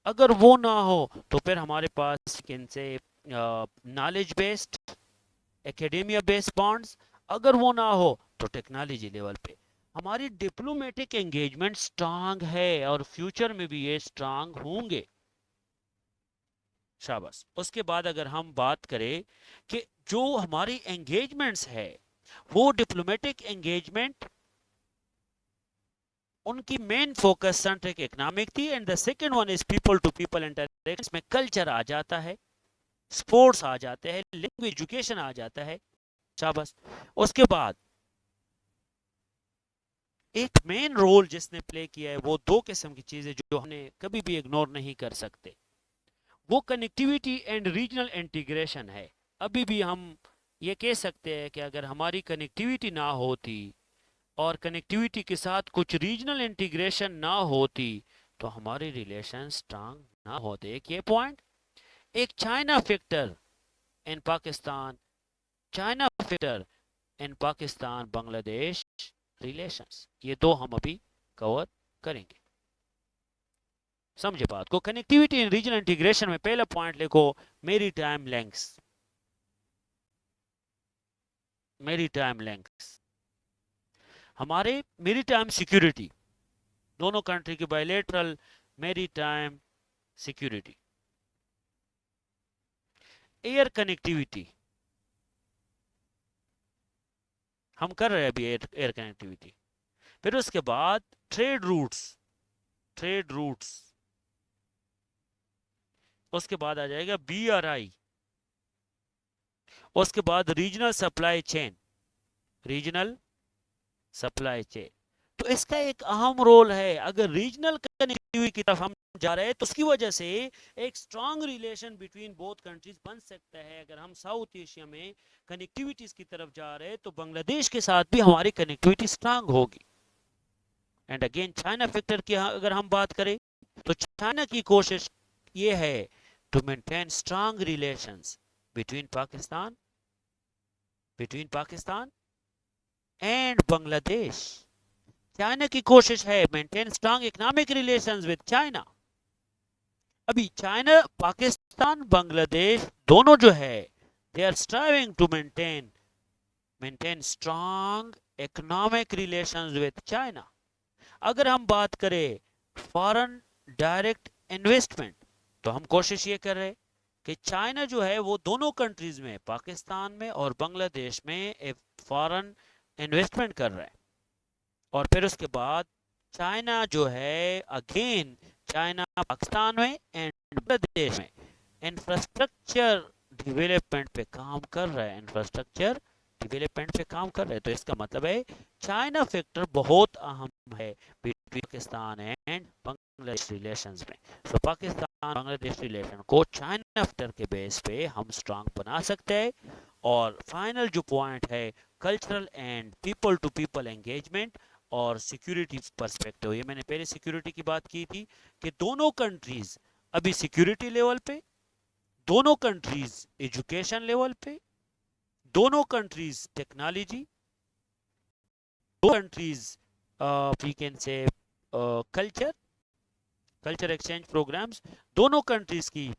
अगर वो ना हो तो फिर हमारे पास इनसे knowledge based academia based bonds, अगर वो ना हो तो टेक्नोलॉजी लेवल पे हमारी डिप्लोमेटिक एंगेजमेंट स्ट्रांग है और फ्यूचर में भी ये स्ट्रांग होंगे। शाबाश। उसके बाद अगर हम बात करें कि जो हमारी एंगेजमेंट्स है वो डिप्लोमेटिक एंगेजमेंट उनकी मेन फोकस सेंट्रिक इकोनॉमिक थी, and the second one is people to people interactions में कल्चर आ जाता है, स्पोर्ट्स आ जाते हैं, लैंग्वेज एजुकेशन आ जाता है। शाबाश। उसके बाद एक मेन रोल जिसने प्ले किया है वो दो किस्म की चीजें जो हमने कभी भी इग्नोर नहीं कर सकते, वो कनेक्टिविटी एंड रीजनल इंटीग्रेशन है। अभी भी हम ये कह सकते हैं कि अगर हमारी कनेक्टिविटी ना होती और कनेक्टिविटी के साथ कुछ रीजनल इंटीग्रेशन ना होती तो हमारे रिलेशन स्ट्रांग ना होते। एक ये पॉइंट, एक China factor in Pakistan, China factor in Pakistan Bangladesh relations, ये दो हम अभी कवर करेंगे। समझे बात को। कनेक्टिविटी इन रीजनल इंटीग्रेशन में पहला पॉइंट लिखो, मेरी टाइम लेंग्स, मेरी टाइम लेंग्स हमारे मेरी टाइम सिक्योरिटी, दोनों कंट्री की बायलैटरल मेरी टाइम सिक्योरिटी, एयर कनेक्टिविटी हम कर रहे हैं अभी, एयर कनेक्टिविटी। फिर उसके बाद ट्रेड रूट्स, ट्रेड रूट्स, उसके बाद आ जाएगा बीआरआई, उसके बाद regional supply chain, regional supply chain. तो इसका एक अहम रोल है। अगर रीजनल कनेक्टिविटी की तरफ हम जा रहे हैं तो उसकी वजह से एक strong relation between both countries बन सकता है। अगर हम साउथ एशिया में कनेक्टिविटीज की तरफ जा रहे हैं तो बांग्लादेश के साथ भी हमारी कनेक्टिविटी स्ट्रांग होगी। एंड अगेन चाइना फैक्टर की अगर हम बात करें तो चाइना की कोशिश ये है to maintain strong relations between Pakistan, between Pakistan and Bangladesh. China की कोशिश है maintain strong economic relations with China. अभी चाइना, पाकिस्तान, बांग्लादेश दोनों जो है they are striving to maintain strong economic relations with China. अगर हम बात करें फॉरेन डायरेक्ट इन्वेस्टमेंट तो हम कोशिश ये कर रहे हैं कि चाइना जो है वो दोनों कंट्रीज में, पाकिस्तान में और बांग्लादेश में एक फॉरेन इन्वेस्टमेंट कर रहा है। और फिर उसके बाद चाइना जो है अगेन, चाइना पाकिस्तान में एंड बांग्लादेश में इंफ्रास्ट्रक्चर डेवलपमेंट पे काम कर रहा है, इंफ्रास्ट्रक्चर डेवलपमेंट पे काम कर रहे हैं। तो इसका मतलब है चाइना फैक्टर बहुत अहम है between Pakistan and Bangladesh relations में। तो पाकिस्तान बांग्लादेश रिलेशन को चाइना फैक्टर के बेस पे हम स्ट्रांग बना सकते हैं। और फाइनल जो पॉइंट है cultural and people to people engagement और सिक्योरिटी पर्सपेक्टिव। ये मैंने पहले सिक्योरिटी की बात की थी कि दोनों कंट्रीज अभी सिक्योरिटी लेवल पे, दोनों कंट्रीज एजुकेशन लेवल पे, दोनों कंट्रीज टेक्नोलॉजी, दो countries we can say culture exchange programmes, दोनों कंट्रीज की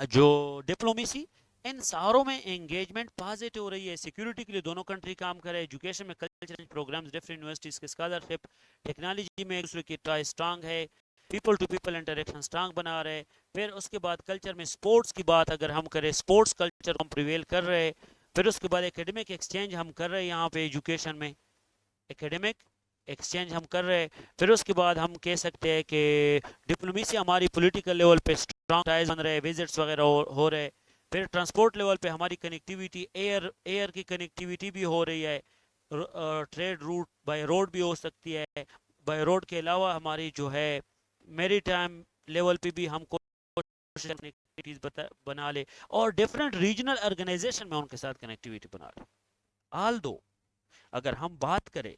जो डिप्लोमेसी, इन सारों में एंगेजमेंट पॉजिटिव हो रही है। सिक्योरिटी के लिए दोनों कंट्री काम कर रहे हैं, एजुकेशन में कल्चर प्रोग्राम्स, डिफरेंट यूनिवर्सिटीज के स्कॉलरशिप, टेक्नोलॉजी में एक दूसरे की टाई स्ट्रांग है, people to people interaction strong बना रहे हैं। फिर उसके बाद कल्चर में स्पोर्ट्स की बात अगर हम करें, स्पोर्ट्स कल्चर हम प्रिवेल कर रहे हैं। फिर उसके बाद एकेडमिक एक्सचेंज हम कर रहे हैं यहाँ पे एजुकेशन में, एकेडमिक एक्सचेंज हम कर रहे हैं। फिर उसके बाद हम कह सकते हैं कि डिप्लोमेसी हमारी पॉलिटिकल लेवल पे स्ट्रॉन्ग टाइज बन रहे हैं, विजिट्स वगैरह हो रहे हैं। फिर ट्रांसपोर्ट लेवल पे हमारी कनेक्टिविटी, एयर की कनेक्टिविटी भी हो रही है, ट्रेड रूट बाय रोड भी हो सकती है। बाय रोड के अलावा हमारी जो है मेरी टाइम लेवल पे भी हम कनेक्टिविटीज बना ले, और डिफरेंट रीजनल ऑर्गेनाइजेशन में उनके साथ कनेक्टिविटी बना ले। आल दो अगर हम बात करें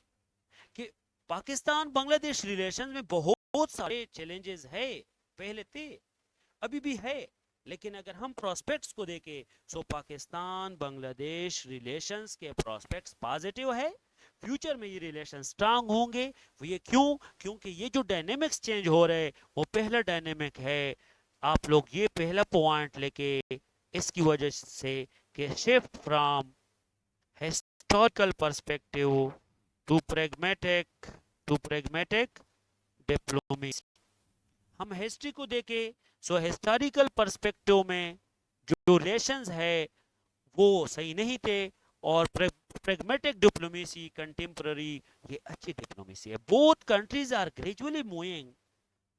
कि पाकिस्तान बांग्लादेश रिलेशंस में बहुत सारे चैलेंजेस है, पहले थे अभी भी है, लेकिन अगर हम प्रोस्पेक्ट्स को देखें सो पाकिस्तान बांग्लादेश रिलेशंस के प्रोस्पेक्ट्स पॉजिटिव है। फ्यूचर में ये रिलेशन स्ट्रांग होंगे। ये क्यों? क्योंकि ये जो डायनेमिक्स चेंज हो रहे हैं वो पहला डायनेमिक है। आप लोग ये पहला पॉइंट लेके इसकी वजह से कि shift from historical perspective to pragmatic diplomacy. हम हिस्ट्री को देखें सो हिस्टोरिकल पर्सपेक्टिव में जो रिलेशंस है वो सही नहीं थे, और pragmatic डिप्लोमेसी कंटेम्पररी ये अच्छी डिप्लोमेसी है। Both countries are gradually moving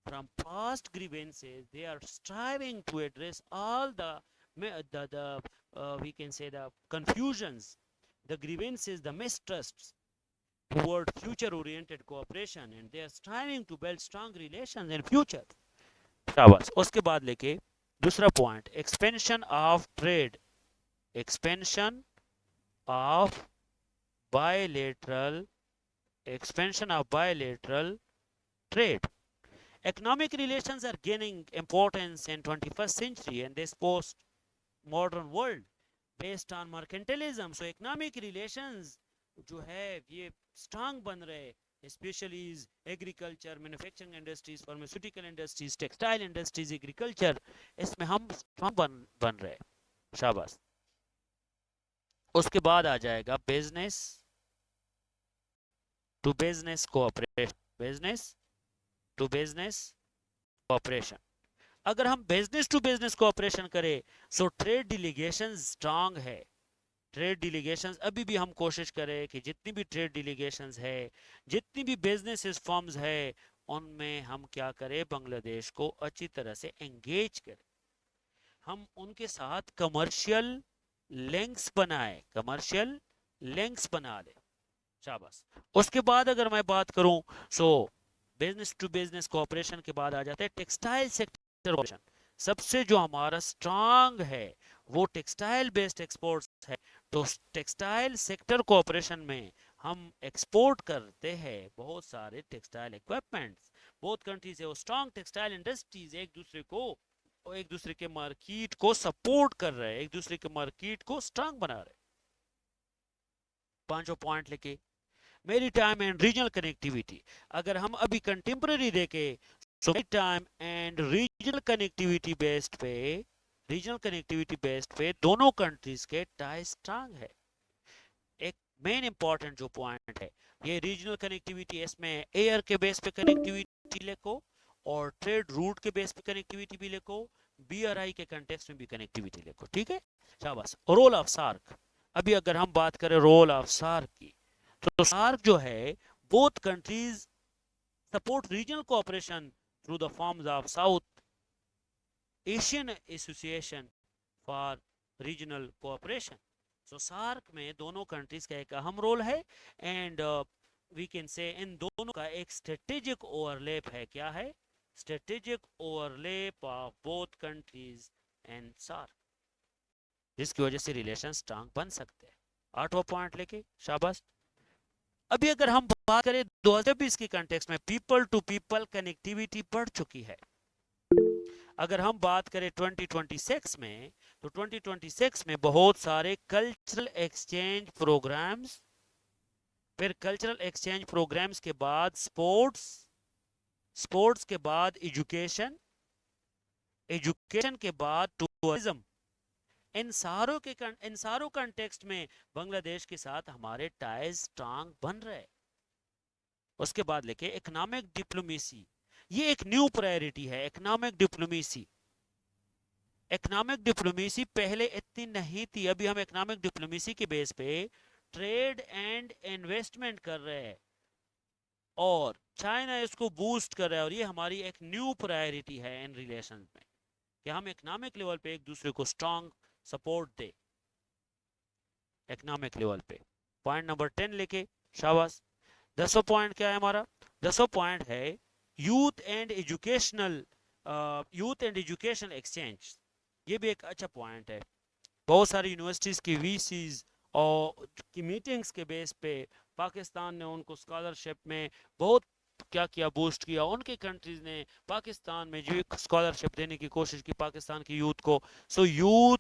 from past grievances. They are striving to address all the we can say the confusions, the grievances, the mistrusts toward future oriented cooperation, and they are striving to build strong relations in future. शाबाश। उसके बाद लेके दूसरा point, expansion of trade, expansion of bilateral expansion of bilateral trade. Economic relations are gaining importance in 21st century and this post modern world based on mercantilism. So economic relations जो है ये strong बन रहे, especially agriculture, manufacturing industries, pharmaceutical industries, textile industries, agriculture, इसमें हम strong बन रहे। शाबाश। उसके बाद आ जाएगा business to business cooperation, business to business cooperation. अगर हम बिजनेस टू बिजनेस कोऑपरेशन करें सो ट्रेड डेलीगेशन स्ट्रांग है। ट्रेड डेलीगेशंस अभी भी हम कोशिश करें कि जितनी भी ट्रेड डेलीगेशंस है, जितनी भी बिजनेस फर्म्स है, उनमें हम क्या करें, बांग्लादेश को अच्छी तरह से एंगेज करें, हम उनके साथ कमर्शियल लिंक्स बनाए, कमर्शियल लिंक्स बना ले। शाबाश। उसके बाद अगर मैं बात करूं so business to business cooperation के बाद आ जाता है टेक्सटाइल सेक्टर कोऑपरेशन। सबसे जो हमारा स्ट्रांग है वो टेक्सटाइल बेस्ड एक्सपोर्ट्स है। तो टेक्सटाइल सेक्टर कोऑपरेशन में हम एक्सपोर्ट करते हैं बहुत सारे टेक्सटाइल इक्विपमेंट्स। बहुत कंट्रीज है वो स्ट्रांग टेक्सटाइल इंडस्ट्रीज एक दूसरे के मार्केट को सपोर्ट कर रहे हैं, एक दूसरे के मार्केट को स्ट्रांग बना रहे हैं। पांचों पॉइंट लेके मेरी टाइम एंड रीजनल कनेक्टिविटी, अगर हम अभी कंटेम्पररी देखें सो मेरी time and regional connectivity based पे दोनों कंट्रीज के टाई स्ट्रांग है। एक मेन इंपॉर्टेंट जो पॉइंट है ये रीजनल कनेक्टिविटी, इसमें एयर के बेस पे कनेक्टिविटी लेको और ट्रेड रूट के बेस पे कनेक्टिविटी भी लेको, बीआरआई के कंटेक्स्ट में भी कनेक्टिविटी लेको। ठीक है, शाबाश। रोल ऑफ सार्क, अभी अगर हम बात करें रोल ऑफ सार्क की तो सार्क जो है both countries support regional cooperation through the forms of South Asian Association for Regional Cooperation. So SAARC में दोनों कंट्रीज का एक अहम रोल है एंड वी कैन से इन दोनों का एक स्ट्रेटेजिक ओवरलैप है। क्या है? Strategic overlap of both countries and SAARC, जिसकी वजह से रिलेशन स्ट्रांग बन सकते हैं। 8वां पॉइंट लेके शाबाश। अभी अगर हम बात करें 2020 के कंटेक्स्ट में, पीपल टू पीपल कनेक्टिविटी बढ़ चुकी है। अगर हम बात करें 2026 में, तो 2026 में बहुत सारे कल्चरल एक्सचेंज प्रोग्राम्स, फिर कल्चरल एक्सचेंज प्रोग्राम्स के बाद स्पोर्ट्स, स्पोर्ट्स के बाद एजुकेशन, एजुकेशन के बाद टूरिज्म, इन सारों कंटेक्स्ट में बांग्लादेश के साथ हमारे टाइज स्ट्रांग बन रहे। उसके बाद लेके इकोनॉमिक डिप्लोमेसी, ये एक न्यू प्रायोरिटी है। इकोनॉमिक डिप्लोमेसी, इकोनॉमिक डिप्लोमेसी पहले इतनी नहीं थी। अभी हम इकोनॉमिक डिप्लोमेसी के बेस पे ट्रेड एंड इन्वेस्टमेंट कर रहे हैं और चाइना इसको बूस्ट कर रहा है, और ये हमारी एक न्यू प्रायोरिटी है इन रिलेशन में कि हम इकोनॉमिक लेवल पे एक दूसरे को स्ट्रांग सपोर्ट दे। इकोनॉमिक लेवल पे पॉइंट नंबर 10 लेके शाबाश। 10वां पॉइंट क्या है हमारा? 10वां पॉइंट है youth and educational, youth and educational exchange. ये भी एक अच्छा पॉइंट है। बहुत सारी यूनिवर्सिटीज की वीसीज और की मीटिंग्स के बेस पे पाकिस्तान ने उनको स्कॉलरशिप में बहुत क्या किया, बूस्ट किया। उनके कंट्रीज ने पाकिस्तान में जो स्कॉलरशिप देने की कोशिश की पाकिस्तान की यूथ को। सो यूथ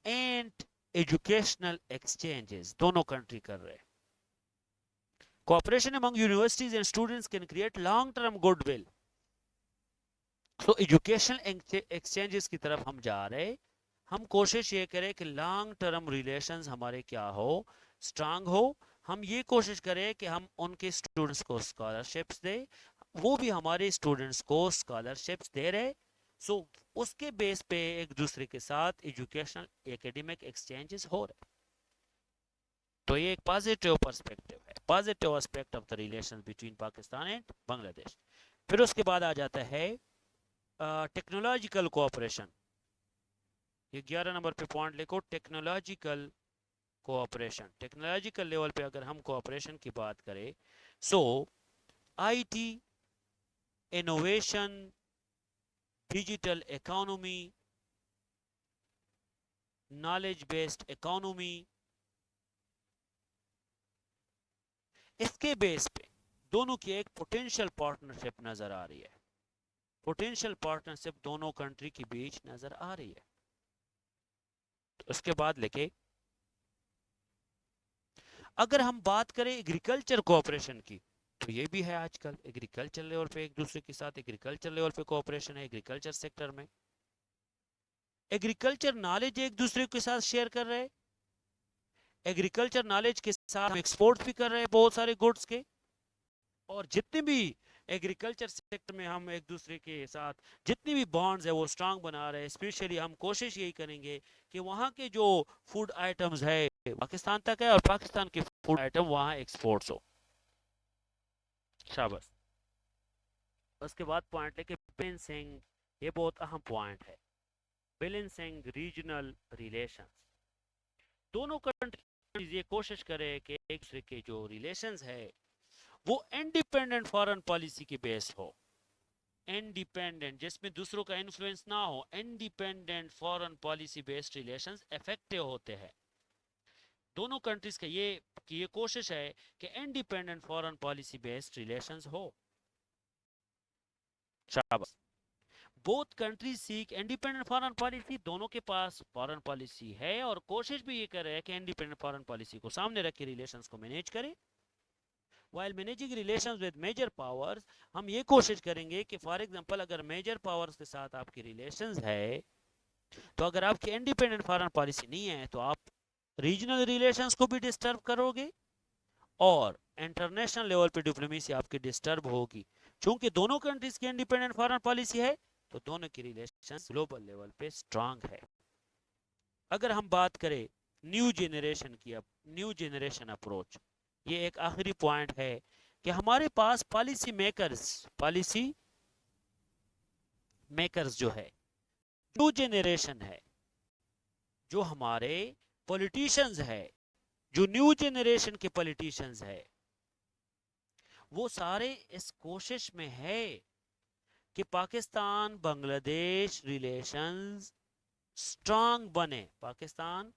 एंड एजुकेशनल एक्सचेंजेस दोनों कंट्री कर रहे हैं। Cooperation among universities and students can create long-term goodwill. So educational exchanges की तरफ हम जा रहे हैं। हम कोशिश ये करें कि लॉन्ग टर्म रिलेशंस हमारे क्या हो, स्ट्रांग हो। हम ये कोशिश करें कि हम उनके स्टूडेंट्स को स्कॉलरशिप्स दे, वो भी हमारे स्टूडेंट्स को स्कॉलरशिप्स दे रहे। सो उसके बेस पे एक दूसरे के साथ एजुकेशनल एकेडमिक एक्सचेंजेस हो रहे। तो ये एक पॉजिटिव पर्सपेक्टिव है, positive aspect of the relation between Pakistan and Bangladesh. फिर उसके बाद आ जाता है टेक्नोलॉजिकल कोऑपरेशन। ये 11 नंबर पे पॉइंट लिखो, टेक्नोलॉजिकल कोऑपरेशन। टेक्नोलॉजिकल लेवल पे अगर हम कोऑपरेशन की बात करें, so IT, innovation, digital economy, knowledge based economy, इसके बेस पे दोनों की एक पोटेंशियल पार्टनरशिप नजर आ रही है। पोटेंशियल पार्टनरशिप दोनों कंट्री के बीच नजर आ रही है। तो उसके बाद लेके अगर हम बात करें एग्रीकल्चर कोऑपरेशन की, तो ये भी है आजकल एग्रीकल्चर लेवल पे एक दूसरे के साथ एग्रीकल्चर लेवल पे कोऑपरेशन है। एग्रीकल्चर सेक्टर में एग्रीकल्चर नॉलेज एक दूसरे के साथ शेयर कर रहे हैं। एग्रीकल्चर नॉलेज के साथ हम एक्सपोर्ट भी कर रहे हैं बहुत सारे गुड्स के। और जितने भी एग्रीकल्चर सेक्टर में हम एक दूसरे के साथ जितनी भी बॉन्ड्स है वो स्ट्रांग बना रहे हैं। स्पेशली हम कोशिश यही करेंगे कि वहाँ के जो फूड आइटम्स है पाकिस्तान तक है और पाकिस्तान के फूड आइटम वहाँ एक्सपोर्ट्स हो। शाबाश। उसके बाद पॉइंट लेके बैलेंसिंग, ये बहुत अहम पॉइंट है। बैलेंसिंग रीजनल रिलेशंस, दोनों कंट्रीज ये कोशिश करें कि एक दूसरे के जो रिलेशंस है वो इंडिपेंडेंट फॉरेन पॉलिसी की बेस हो। इंडिपेंडेंट, जिसमें दूसरों का इन्फ्लुएंस ना हो। Independent foreign policy based relations effective होते हैं। दोनों कंट्रीज का ये कोशिश है कि independent foreign policy based relations हो। शाबाश। Both countries seek independent foreign policy, दोनों के पास फॉरेन पॉलिसी है और कोशिश भी ये कर रहे हैं कि इंडिपेंडेंट फॉरेन पॉलिसी को सामने रख के रिलेशंस को मैनेज करें। While managing relations with major powers, हम ये कोशिश करेंगे कि फॉर एग्जांपल अगर मेजर पावर्स के साथ आपकी रिलेशंस है, तो अगर आपकी इंडिपेंडेंट फॉरेन पॉलिसी नहीं है तो आप रीजनल रिलेशंस को भी डिस्टर्ब करोगे और इंटरनेशनल लेवल पे डिप्लोमेसी आपकी डिस्टर्ब होगी। क्योंकि दोनों कंट्रीज की इंडिपेंडेंट फॉरेन पॉलिसी है तो दोनों की रिलेशंस ग्लोबल लेवल पे स्ट्रांग है। अगर हम बात करें न्यू जनरेशन की, अब न्यू जनरेशन अप्रोच, ये एक आखिरी पॉइंट है कि हमारे पास पॉलिसी मेकर्स जो है, न्यू जनरेशन है, जो हमारे पॉलिटिशियंस है, जो न्यू जनरेशन के पॉलिटिशियंस है, वो सारे इस कोशिश में है कि पाकिस्तान बांग्लादेश रिलेशंस स्ट्रांग बने। पाकिस्तान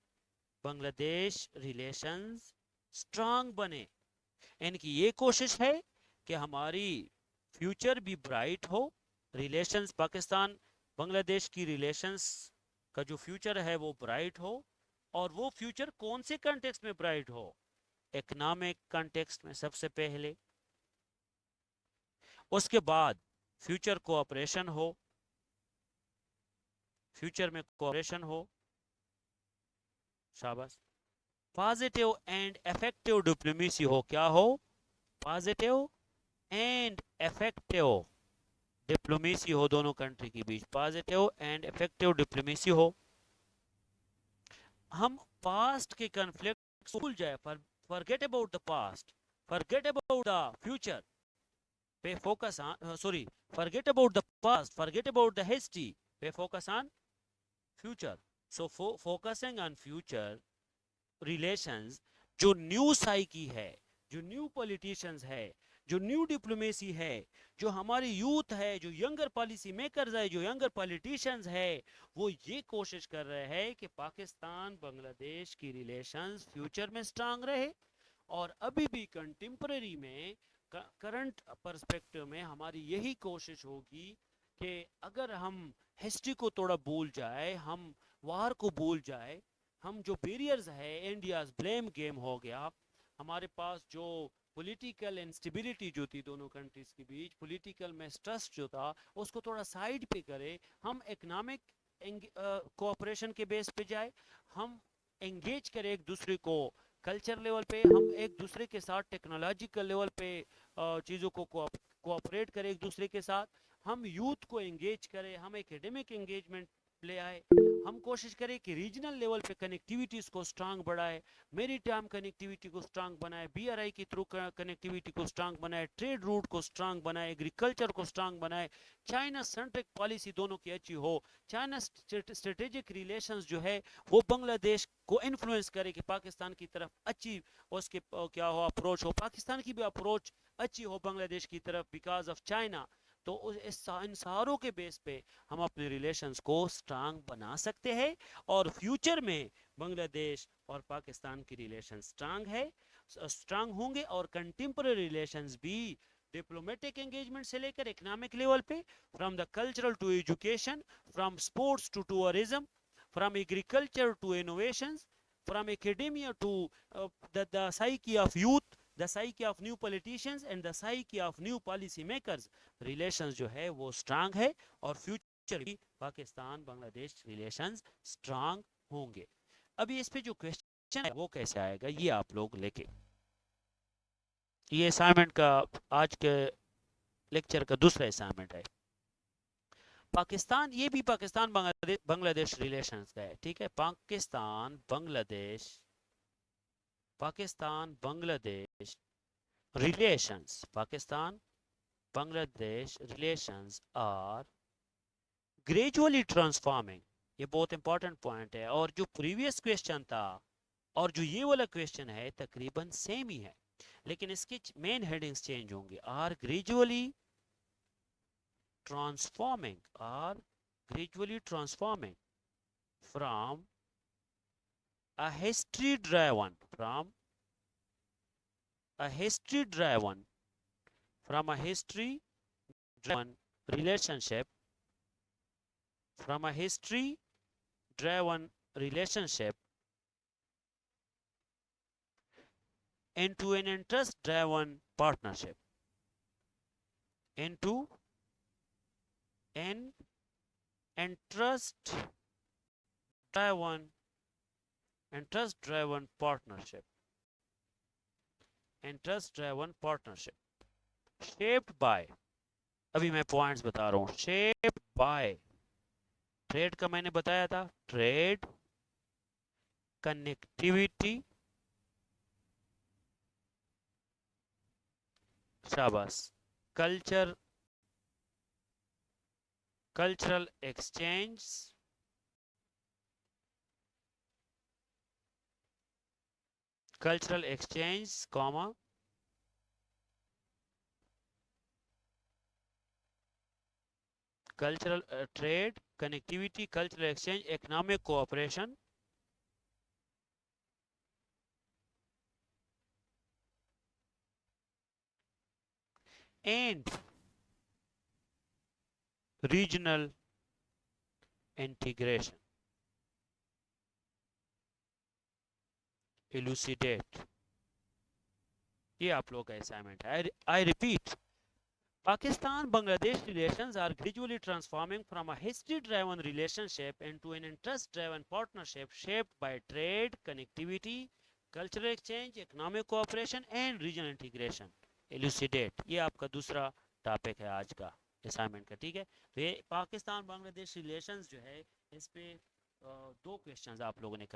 बांग्लादेश रिलेशंस स्ट्रांग बने। इनकी ये कोशिश है कि हमारी फ्यूचर भी ब्राइट हो। रिलेशंस पाकिस्तान बांग्लादेश की रिलेशंस का जो फ्यूचर है वो ब्राइट हो। और वो फ्यूचर कौन से कंटेक्स्ट में ब्राइट हो? इकोनॉमिक कंटेक्स्ट में सबसे पहले, उसके बाद फ्यूचर कोऑपरेशन हो, फ्यूचर में कोऑपरेशन हो। शाबाश। पॉजिटिव एंड इफेक्टिव डिप्लोमेसी हो। क्या हो? पॉजिटिव एंड इफेक्टिव डिप्लोमेसी हो दोनों कंट्री के बीच। पॉजिटिव एंड इफेक्टिव डिप्लोमेसी हो। हम पास्ट के कॉन्फ्लिक्ट भूल जाए, forget about the past, forget about the future पे focus on, sorry, forget about the past, forget about the history, पे focus on future. So focusing on future relations, जो न्यू साइकी है, जो न्यू पॉलिटिशियंस है, जो न्यू डिप्लोमेसी है, जो हमारी यूथ है, जो यंगर पॉलिसी मेकर्स है, जो यंगर पॉलिटिशियंस है, वो ये कोशिश कर रहे हैं कि पाकिस्तान बांग्लादेश की रिलेशंस फ्यूचर में स्ट्रांग रहे। और अभी भी कंटेम्पररी में, करंट पर्सपेक्टिव में हमारी यही कोशिश होगी कि अगर हम हिस्ट्री को थोड़ा भूल जाए, हम वार को भूल जाए, हम जो बैरियर्स है, इंडियाज ब्लेम गेम हो गया, हमारे पास जो पॉलिटिकल इंस्टेबिलिटी जो थी दोनों कंट्रीज के बीच, पॉलिटिकल में स्ट्रस्ट जो था, उसको थोड़ा साइड पे करें, हम इकोनॉमिक कोऑपरेशन के बेस पे जाए, हम एंगेज करें एक दूसरे को कल्चर लेवल पे, हम एक दूसरे के साथ टेक्नोलॉजिकल लेवल पे चीज़ों को कोऑपरेट करें एक दूसरे के साथ, हम यूथ को एंगेज करें, हम एकेडमिक एंगेजमेंट ले आए, हम कोशिश करें कि रीजनल लेवल पे कनेक्टिविटीज़ को स्ट्रांग बढ़ाए, मेरी टाइम कनेक्टिविटी को स्ट्रांग बनाए, बीआरआई के थ्रू कनेक्टिविटी को स्ट्रांग बनाए, ट्रेड रूट को स्ट्रांग बनाए, एग्रीकल्चर को स्ट्रांग बनाए, चाइना सेंट्रिक पॉलिसी दोनों की अच्छी हो, चाइना स्ट्रेटेजिक रिलेशंस जो है वो बांग्लादेश को इन्फ्लुएंस करे कि पाकिस्तान की तरफ अच्छी उसके क्या हो अप्रोच हो, पाकिस्तान की भी अप्रोच अच्छी हो बांग्लादेश की तरफ बिकॉज ऑफ चाइना। तो इन सारों के बेस पे हम अपने रिलेशंस को स्ट्रांग बना सकते हैं और फ्यूचर में बांग्लादेश और पाकिस्तान की रिलेशन स्ट्रांग होंगे और कंटेम्पररी रिलेशंस भी डिप्लोमेटिक एंगेजमेंट से लेकर इकोनॉमिक लेवल पे, from the cultural to education, from sports to tourism, from agriculture to innovations, from academia to the psyche of youth, the psyche of new politicians and the psyche of new policy makers, relations जो है वो strong है और future भी पाकिस्तान बांग्लादेश relations strong होंगे। अभी इस पे जो क्वेश्चन है वो कैसे आएगा ये आप लोग लेके, ये असाइनमेंट का आज के लेक्चर का दूसरा असाइनमेंट है। पाकिस्तान, ये भी पाकिस्तान बांग्लादेश रिलेशंस का है, ठीक है। Pakistan Bangladesh relations, Pakistan Bangladesh relations are gradually transforming. ये बहुत इंपॉर्टेंट पॉइंट है और जो प्रीवियस क्वेश्चन था और जो ये वाला क्वेश्चन है तकरीबन सेम ही है, लेकिन इसके मेन हेडिंग्स चेंज होंगे। Are gradually transforming or gradually transforming from a history driven from a history driven from a history driven relationship from a history driven relationship into an interest driven partnership, into an interest driven partnership, shaped by, अभी मैं पॉइंट्स बता रहा हूं, shaped by, ट्रेड का मैंने बताया था, ट्रेड, कनेक्टिविटी, शाबाश, cultural exchange, comma, cultural trade, connectivity, cultural exchange, economic cooperation, and regional integration, elucidate, ये आप लोग का असाइनमेंट है. I repeat, Pakistan Bangladesh relations are gradually transforming from a history driven relationship into an interest driven partnership shaped by trade, connectivity, cultural exchange, economic cooperation and regional integration. Elucidate, ये आपका दूसरा टॉपिक है आज का असाइनमेंट का. ठीक है, तो ये पाकिस्तान बांग्लादेश रिलेशंस जो है, इस पे दो क्वेश्चंस आप लोगों ने